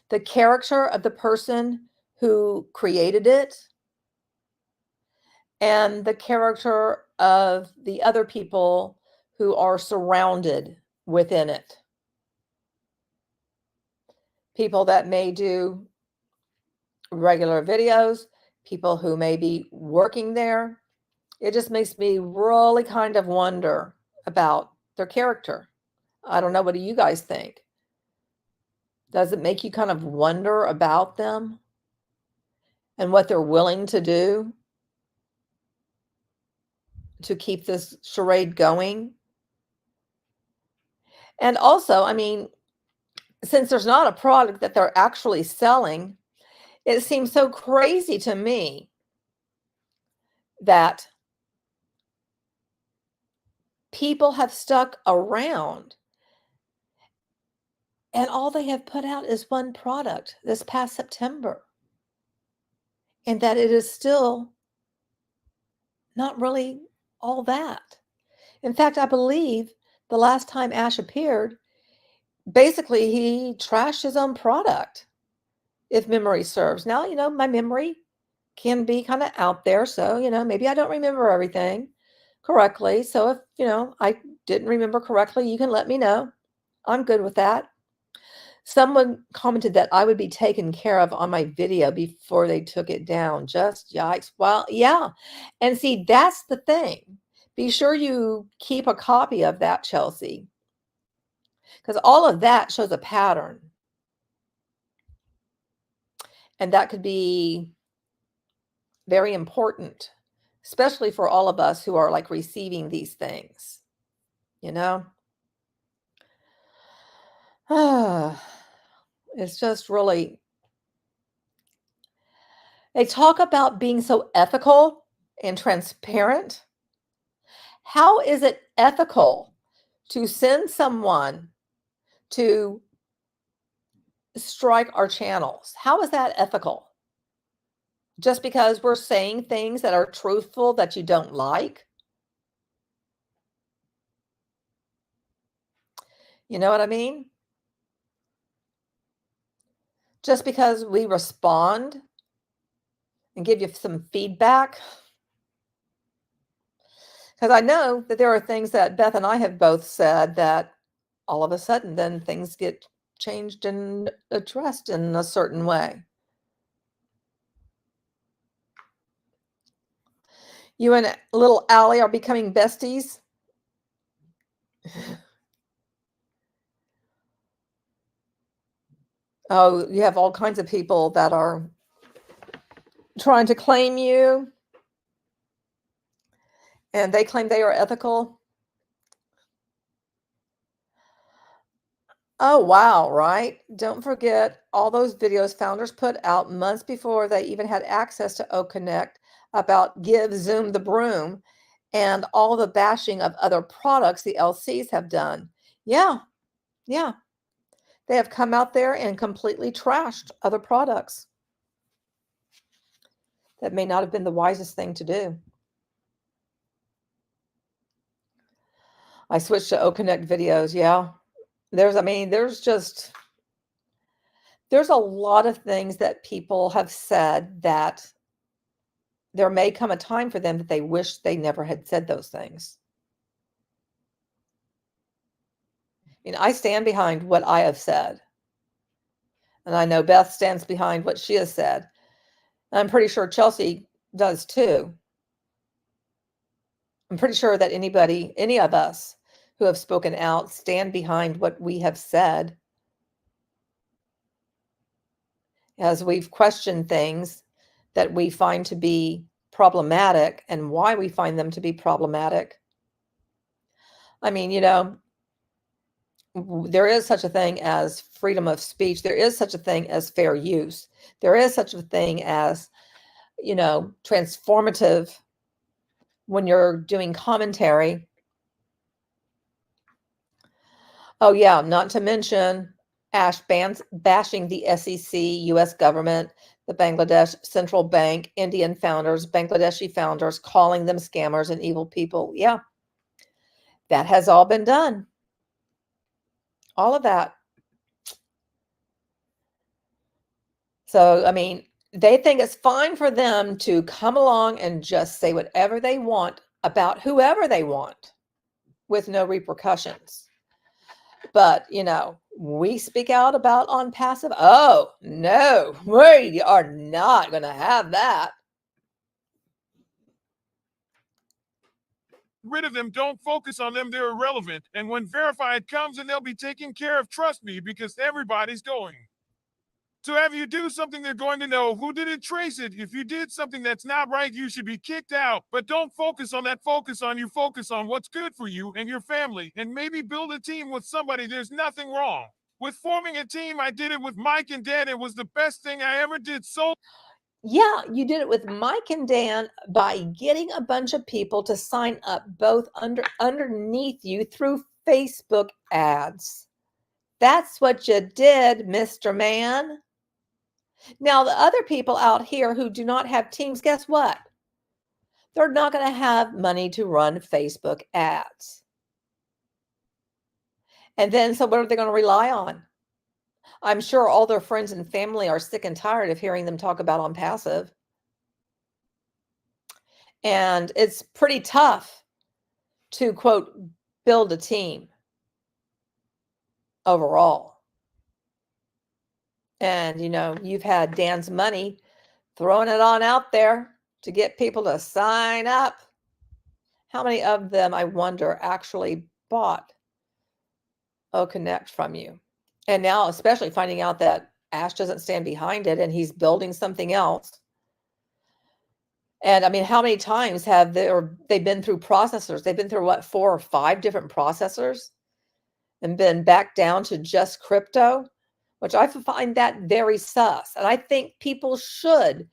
the character of the person who created it and the character of the other people who are surrounded within it. People that may do regular videos, people who may be working there. It just makes me really kind of wonder about their character. I don't know. What do you guys think? Does it make you kind of wonder about them and what they're willing to do to keep this charade going? And also, I mean, since there's not a product that they're actually selling, it seems so crazy to me that people have stuck around and all they have put out is one product this past September, and that it is still not really all that. In fact, I believe the last time Ash appeared, basically he trashed his own product, if memory serves. Now, my memory can be kind of out there, so, maybe I don't remember everything correctly. So if, I didn't remember correctly, you can let me know. I'm good with that. Someone commented that I would be taken care of on my video before they took it down. Just yikes. Well, yeah. And see, that's the thing. Be sure you keep a copy of that, Chelsea, because all of that shows a pattern. And that could be very important, especially for all of us who are like receiving these things, It's just really, they talk about being so ethical and transparent. How is it ethical to send someone to strike our channels? How is that ethical? Just because we're saying things that are truthful that you don't like? You know what I mean? Just because we respond and give you some feedback. Because I know that there are things that Beth and I have both said that all of a sudden then things get changed and addressed in a certain way. You and little Allie are becoming besties. Oh, you have all kinds of people that are trying to claim you, and they claim they are ethical. Oh, wow, right? Don't forget all those videos founders put out months before they even had access to OConnect about Give Zoom the Broom and all the bashing of other products the LCs have done. Yeah. They have come out there and completely trashed other products. That may not have been the wisest thing to do. I switched to OConnect videos. Yeah. There's a lot of things that people have said that there may come a time for them that they wish they never had said those things. I mean, I stand behind what I have said. And I know Beth stands behind what she has said. And I'm pretty sure Chelsea does too. I'm pretty sure that any of us who have spoken out, stand behind what we have said. As we've questioned things that we find to be problematic and why we find them to be problematic. I mean, there is such a thing as freedom of speech. There is such a thing as fair use. There is such a thing as, transformative when you're doing commentary. Oh, yeah, not to mention bashing the SEC, U.S. government, the Bangladesh Central Bank, Indian founders, Bangladeshi founders, calling them scammers and evil people. Yeah, that has all been done. All of that. So, I mean, they think it's fine for them to come along and just say whatever they want about whoever they want with no repercussions. But, we speak out about ONPASSIVE. Oh, no, we are not going to have that. Rid of them. Don't focus on them. They're irrelevant. And when verified comes, and they'll be taken care of, trust me, because everybody's going to have you do something. They're going to know who did it, trace it. If you did something that's not right, you should be kicked out. But don't focus on that. Focus on what's good for you and your family, and maybe build a team with somebody. There's nothing wrong with forming a team. I did it with Mike and Dan. It was the best thing I ever did. So yeah, you did it with Mike and Dan by getting a bunch of people to sign up both underneath you through Facebook ads. That's what you did, Mr. Man. Now, the other people out here who do not have teams, guess what? They're not going to have money to run Facebook ads. And then, so what are they going to rely on? I'm sure all their friends and family are sick and tired of hearing them talk about ONPASSIVE. And it's pretty tough to, quote, build a team overall. And, you've had Dan's money throwing it on out there to get people to sign up. How many of them, I wonder, actually bought OConnect from you? And now, especially finding out that Ash doesn't stand behind it and he's building something else. And I mean, how many times have they been through processors? They've been through what, 4 or 5 different processors and been back down to just crypto, which I find that very sus. And I think people should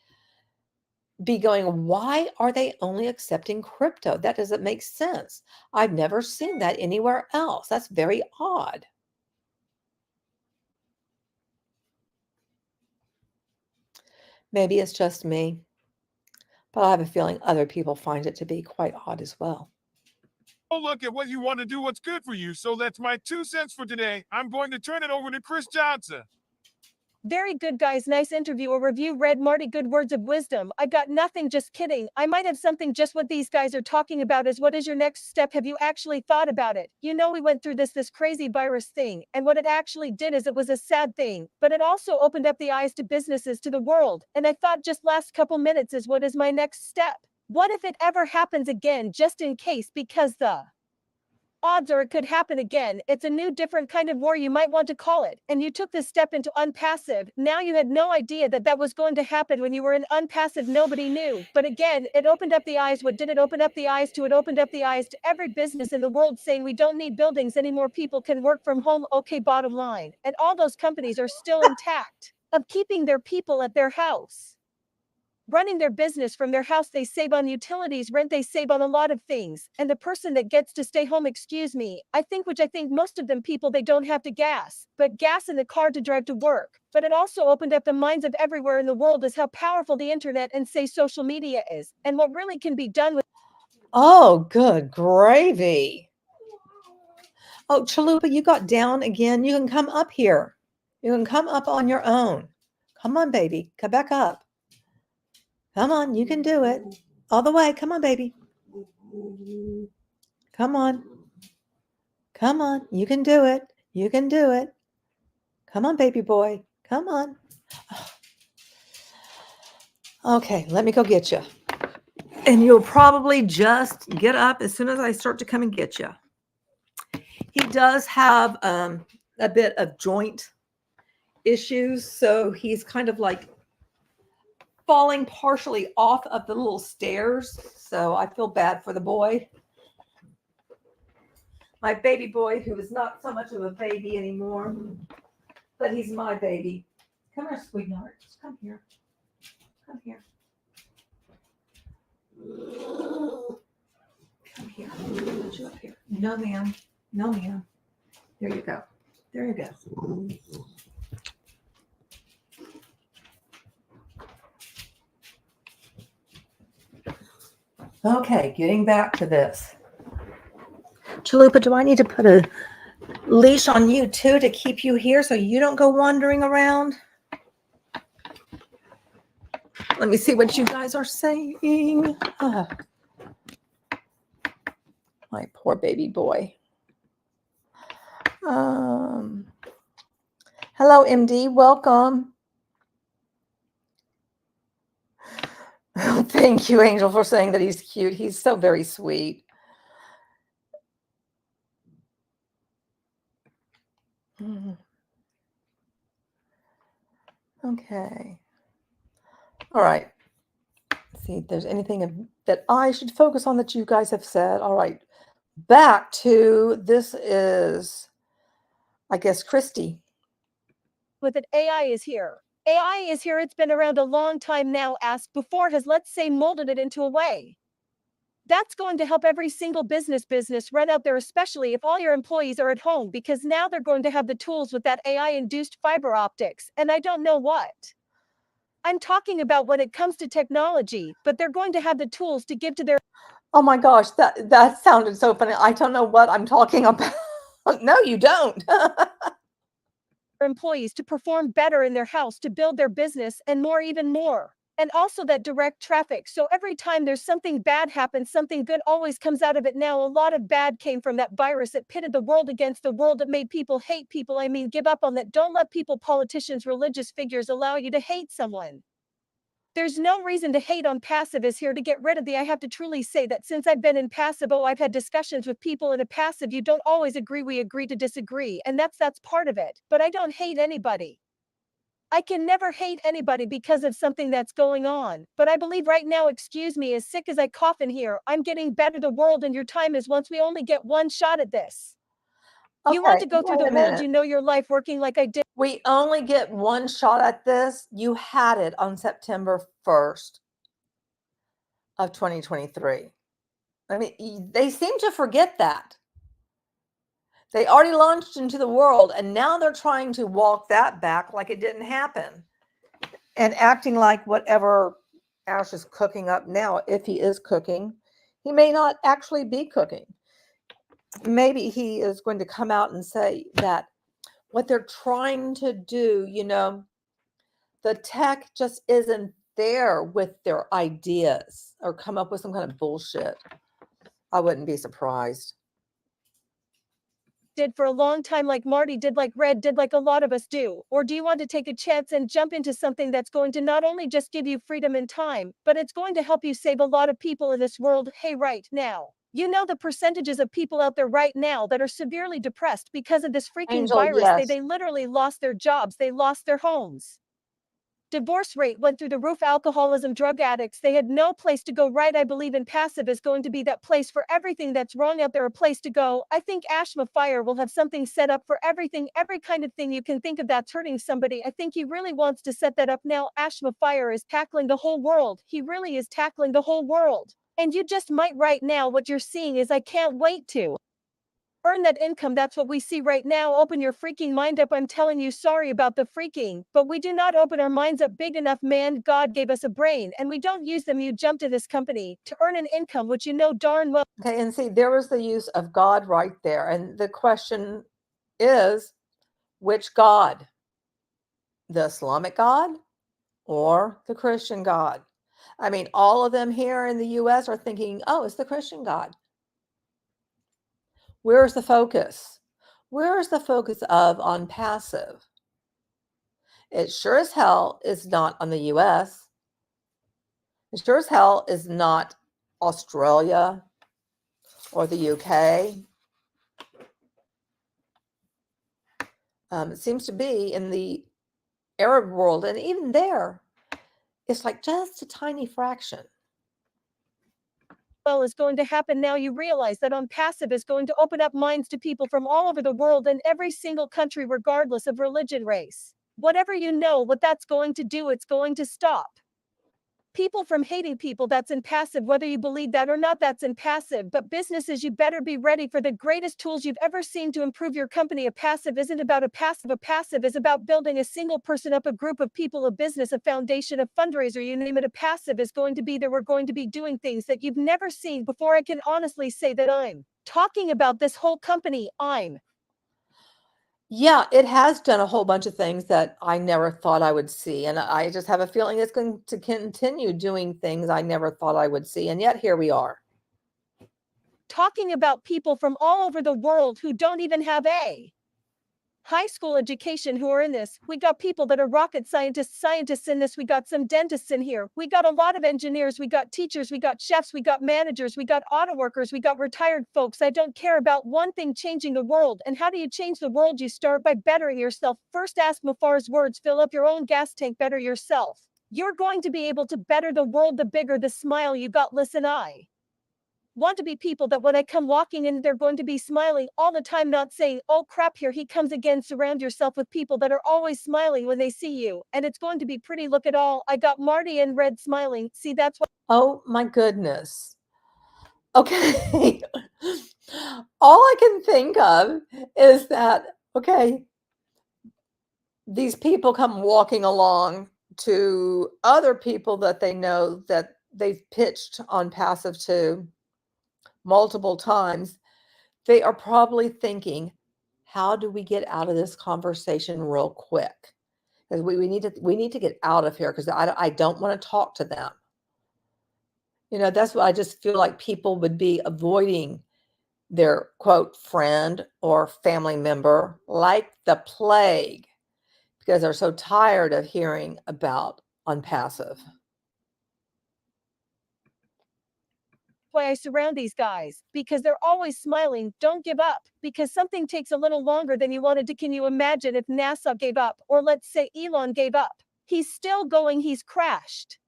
be going, why are they only accepting crypto? That doesn't make sense. I've never seen that anywhere else. That's very odd. Maybe it's just me, but I have a feeling other people find it to be quite odd as well. look at what you want to do, what's good for you. So that's my 2 cents for today. I'm going to turn it over to Chris Johnson. Very good, guys. Nice interview or review. Read Marty, good words of wisdom. I got nothing, just kidding. I might have something. Just what these guys are talking about is what is your next step? Have you actually thought about it? We went through this crazy virus thing, and what it actually did is it was a sad thing, but it also opened up the eyes to businesses, to the world. And I thought just last couple minutes is what is my next step? What if it ever happens again, just in case, because the odds are it could happen again. It's a new, different kind of war, you might want to call it. And you took this step into ONPASSIVE. Now you had no idea that was going to happen when you were in ONPASSIVE. Nobody knew. But again, it opened up the eyes. What did it open up the eyes to? It opened up the eyes to every business in the world saying we don't need buildings anymore. People can work from home. Okay, bottom line. And all those companies are still intact of keeping their people at their house, running their business from their house. They save on utilities, rent, they save on a lot of things. And the person that gets to stay home, I think most of them people, they don't have to gas in the car to drive to work. But it also opened up the minds of everywhere in the world is how powerful the internet and social media is, and what really can be done with. Oh, good gravy. Oh, Chalupa, you got down again. You can come up here. You can come up on your own. Come on, baby. Come back up. Come on, you can do it. All the way. Come on, baby. Come on. Come on. You can do it. You can do it. Come on, baby boy. Come on. Okay, let me go get you. And you'll probably just get up as soon as I start to come and get you. He does have a bit of joint issues, so he's kind of like falling partially off of the little stairs. So I feel bad for the boy. My baby boy, who is not so much of a baby anymore, but he's my baby. Come here, sweetheart. Just come here. Come here. Come here. Put you up here. No, ma'am. No, ma'am. There you go. There you go. Okay, getting back to this. Chalupa, do I need to put a leash on you too to keep you here so you don't go wandering around? Let me see what you guys are saying. My poor baby boy. Hello, MD. Welcome. Thank you, Angel, for saying that he's cute. He's so very sweet. Okay. All right. Let's see if there's anything that I should focus on that you guys have said. All right. Back to this is, I guess, Christy. With it, AI is here. AI is here. It's been around a long time now. Asked before has, let's say, molded it into a way. That's going to help every single business run out there, especially if all your employees are at home, because now they're going to have the tools with that AI-induced fiber optics. And I don't know what I'm talking about when it comes to technology, but they're going to have the tools to give to their... Oh my gosh, that sounded so funny. I don't know what I'm talking about. No, you don't. employees to perform better in their house, to build their business, and more, even more. And also that direct traffic. So every time there's something bad happens, something good always comes out of it. Now, a lot of bad came from that virus. It pitted the world against the world. It made people hate people. I mean, give up on that. Don't let people, politicians, religious figures allow you to hate someone. There's no reason to hate on passive is here to get rid of the... I have to truly say that since I've been in passive, I've had discussions with people in a passive. You don't always agree. We agree to disagree. And that's part of it. But I don't hate anybody. I can never hate anybody because of something that's going on. But I believe right now, excuse me, as sick as I cough in here, I'm getting better. The world and your time is once. We only get one shot at this. Okay, you want to go through the wait a world, minute. you know your life working like I did. We only get one shot at this. You had it on September 1st of 2023. I mean, they seem to forget that. They already launched into the world, and now they're trying to walk that back like it didn't happen and acting like whatever Ash is cooking up now, if he is cooking, he may not actually be cooking. Maybe he is going to come out and say that what they're trying to do, you know, the tech just isn't there with their ideas or come up with some kind of bullshit. I wouldn't be surprised. Did for a long time, like Marty did, like Red did, like a lot of us do? Or do you want to take a chance and jump into something that's going to not only just give you freedom and time, but it's going to help you save a lot of people in this world? Hey, right now, you know the percentages of people out there right now that are severely depressed because of this freaking Angel, virus. yes. They literally lost their jobs. They lost their homes. Divorce rate went through the roof. Alcoholism, drug addicts, they had no place to go. Right, I believe in passive is going to be that place for everything that's wrong out there, a place to go. I think Ashma Fire will have something set up for everything, every kind of thing you can think of that's hurting somebody. I think he really wants to set that up now. Ashma Fire is tackling the whole world. He really is tackling the whole world. And you just might right now, what you're seeing is I can't wait to earn that income. That's what we see right now. Open your freaking mind up. I'm telling you, sorry about the freaking, but we do not open our minds up big enough, man. God gave us a brain and we don't use them. You jump to this company to earn an income, which you know darn well. Okay, and see, there was the use of God right there. And the question is, which God? The Islamic God or the Christian God? I mean, all of them here in the US are thinking, oh, it's the Christian God. Where's the focus? Where is the focus of ONPASSIVE? It sure as hell is not on the US. It sure as hell is not Australia or the UK. It seems to be in the Arab world, and even there, it's like just a tiny fraction. Well, is going to happen now. You realize that ONPASSIVE is going to open up minds to people from all over the world in every single country, regardless of religion, race. Whatever you know, what that's going to do, it's going to stop people from hating people. That's in passive, whether you believe that or not, that's in passive. But businesses, you better be ready for the greatest tools you've ever seen to improve your company. A passive isn't about a passive. A passive is about building a single person up, a group of people, a business, a foundation, a fundraiser, you name it. A passive is going to be there. We're going to be doing things that you've never seen before. I can honestly say that I'm talking about this whole company. Yeah, it has done a whole bunch of things that I never thought I would see. And I just have a feeling it's going to continue doing things I never thought I would see. And yet here we are. Talking about people from all over the world who don't even have a high school education who are in this. We got people that are rocket scientists in this. We got some dentists in here. We got a lot of engineers. We got teachers. We got chefs. We got managers. We got auto workers. We got retired folks. I don't care about one thing: changing the world. And how do you change the world? You start by bettering yourself. First, ask Mufar's words: fill up your own gas tank, better yourself. You're going to be able to better the world. The bigger the smile you got. Listen, I want to be people that when I come walking in, they're going to be smiling all the time, not saying, oh crap, here he comes again. Surround yourself with people that are always smiling when they see you, and it's going to be pretty. Look at all, I got Marty and Red smiling. See, that's what. Oh my goodness. Okay. All I can think of is that, okay, these people come walking along to other people that they know that they've pitched ONPASSIVE to multiple times. They are probably thinking, how do we get out of this conversation real quick? Because we need to get out of here, because I don't want to talk to them. You know, that's what I just feel like people would be avoiding their quote friend or family member like the plague, because they're so tired of hearing about ONPASSIVE. Why I surround these guys, because they're always smiling. Don't give up, because something takes a little longer than you wanted to. Can you imagine if NASA gave up, or let's say Elon gave up? He's still going. He's crashed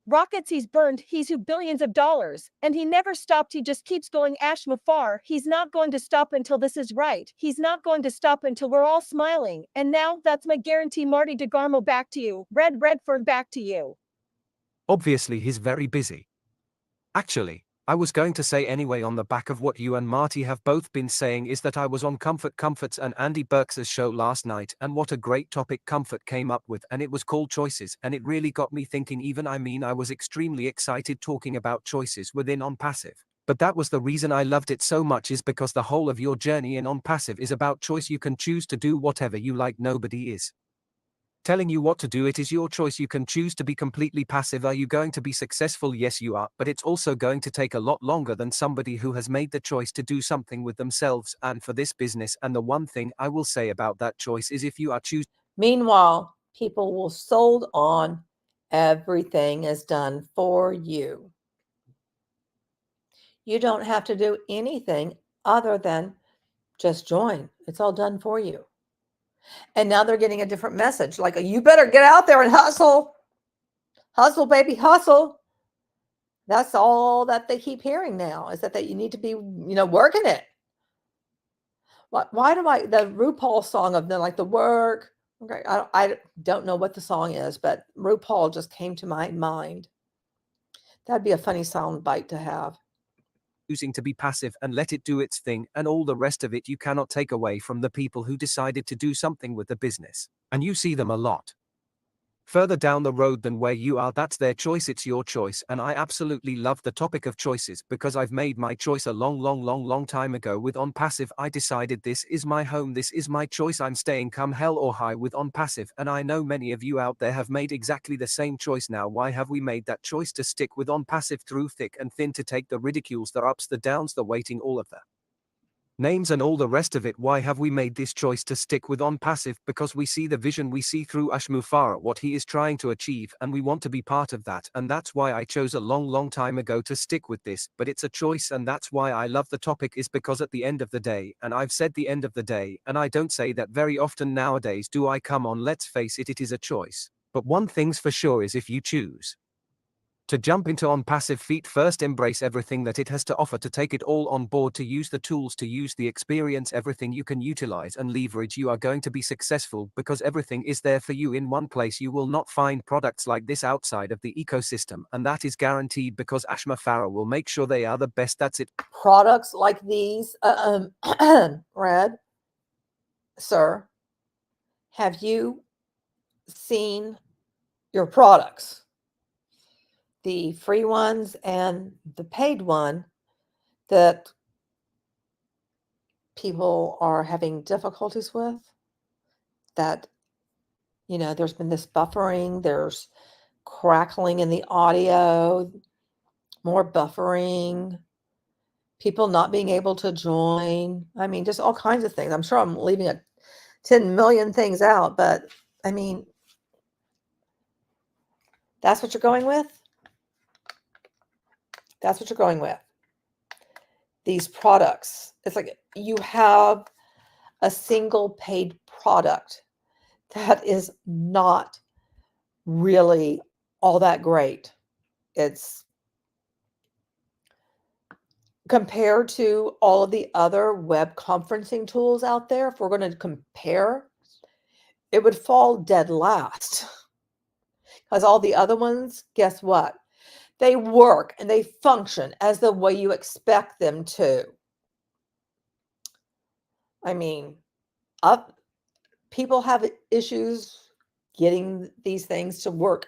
rockets, he's burned, he's who billions of dollars, and he never stopped. He just keeps going. Ash Mafar, he's not going to stop until this is right. He's not going to stop until we're all smiling. And now, that's my guarantee. Marty DeGarmo, back to you. Redford, back to you. Obviously he's very busy. Actually, I was going to say anyway, on the back of what you and Marty have both been saying, is that I was on Comforts and Andy Burks' show last night, and what a great topic Comfort came up with, and it was called choices, and it really got me thinking. I was extremely excited talking about choices within ONPASSIVE. But that was the reason I loved it so much, is because the whole of your journey in ONPASSIVE is about choice. You can choose to do whatever you like. Nobody is telling you what to do. It is your choice. You can choose to be completely passive. Are you going to be successful? Yes, you are, but it's also going to take a lot longer than somebody who has made the choice to do something with themselves and for this business. And the one thing I will say about that choice is, if you are choosing. Meanwhile, people will sold on everything is done for you. You don't have to do anything other than just join. It's all done for you. And now they're getting a different message, like, you better get out there and hustle. Hustle, baby, hustle. That's all that they keep hearing now, is that you need to be, working it. Why do the RuPaul song of the work? Okay, I don't know what the song is, but RuPaul just came to my mind. That'd be a funny sound bite to have. choosing to be passive and let it do its thing, and all the rest of it you cannot take away from the people who decided to do something with the business. And you see them a lot further down the road than where you are. That's their choice, it's your choice. And I absolutely love the topic of choices because I've made my choice a long time ago with ONPASSIVE. I decided this is my home, this is my choice, I'm staying come hell or high with ONPASSIVE, and I know many of you out there have made exactly the same choice. Now why have we made that choice? To stick with ONPASSIVE through thick and thin, to take the ridicules, the ups, the downs, the waiting, all of the names and all the rest of it. Why have we made this choice to stick with ONPASSIVE? Because we see the vision, we see through Ashmufara what he is trying to achieve, and we want to be part of that. And that's why I chose a long time ago to stick with this. But it's a choice, and that's why I love the topic, is because at the end of the day, and I've said the end of the day, and I don't say that very often nowadays, do I? Come on, let's face it, it is a choice. But one thing's for sure is if you choose to jump into ONPASSIVE feet first, embrace everything that it has to offer, to take it all on board, to use the tools, to use the experience, everything you can utilize and leverage, you are going to be successful because everything is there for you in one place. You will not find products like this outside of the ecosystem, and that is guaranteed because Ashma Farah will make sure they are the best. That's it. Products like these, Red, sir, have you seen your products? The free ones and the paid one that people are having difficulties with, that, there's been this buffering, there's crackling in the audio, more buffering, people not being able to join. I mean, just all kinds of things. I'm sure I'm leaving 10 million things out, but I mean, that's what you're going with? That's what you're going with. These products. It's like you have a single paid product that is not really all that great. It's compared to all of the other web conferencing tools out there. If we're going to compare, it would fall dead last. Because all the other ones, guess what? They work and they function as the way you expect them to. I mean, people have issues getting these things to work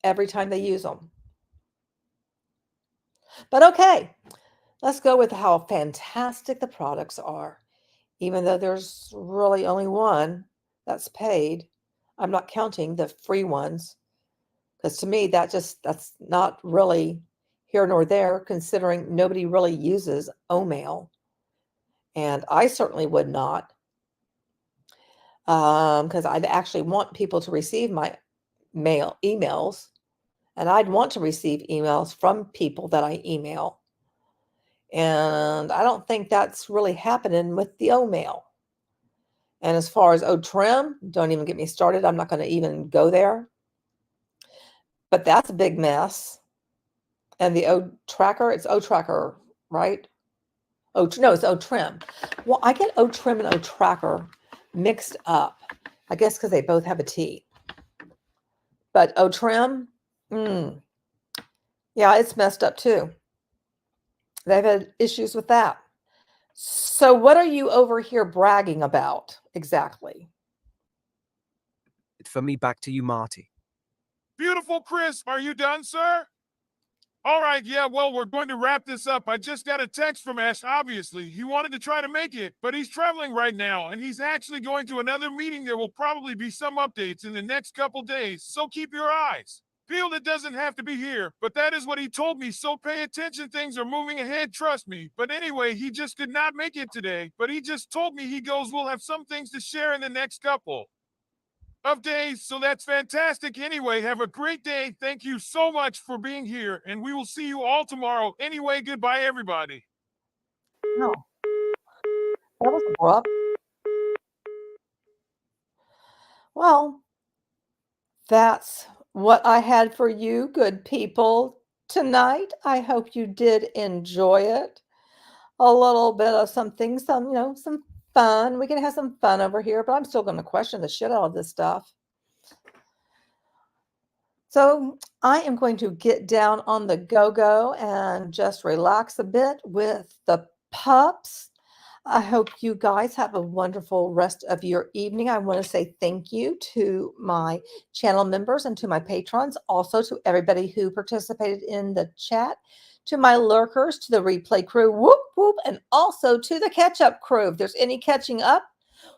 every time they use them. But okay, let's go with how fantastic the products are. Even though there's really only one that's paid, I'm not counting the free ones, because to me that's not really here nor there, considering nobody really uses OMail, and I certainly would not, because I'd actually want people to receive my emails, and I'd want to receive emails from people that I email, and I don't think that's really happening with the OMail. And as far as OTrim, don't even get me started. I'm not going to even go there. But that's a big mess. And the O-Tracker, it's O-Tracker, right? No, it's OTrim. Well, I get OTrim and O-Tracker mixed up. I guess because they both have a T. But OTrim, yeah, it's messed up too. They've had issues with that. So what are you over here bragging about exactly? For me, back to you, Marty. Beautiful, Chris. Are you done, sir? All right, yeah, well, we're going to wrap this up. I just got a text from Ash, obviously. He wanted to try to make it, but he's traveling right now, and he's actually going to another meeting. There will probably be some updates in the next couple days, so keep your eyes peeled. It doesn't have to be here, but that is what he told me, so pay attention. Things are moving ahead, trust me. But anyway, he just did not make it today, but he just told me, he goes, we'll have some things to share in the next couple of days, so that's fantastic. Anyway, have a great day. Thank you so much for being here, and we will see you all tomorrow. Anyway, goodbye, everybody. No, that was abrupt. Well, that's what I had for you, good people, tonight. I hope you did enjoy it. A little bit of something, some fun. We can have some fun over here, but I'm still going to question the shit out of this stuff. So I am going to get down on the go-go and just relax a bit with the pups. I hope you guys have a wonderful rest of your evening. I want to say thank you to my channel members and to my patrons, also to everybody who participated in the chat, to my lurkers, to the replay crew, whoop, whoop, and also to the catch-up crew. If there's any catching up,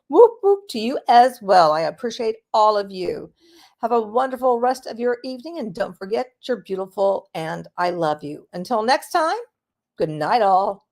whoop, whoop to you as well. I appreciate all of you. Have a wonderful rest of your evening, and don't forget you're beautiful and I love you. Until next time, good night all.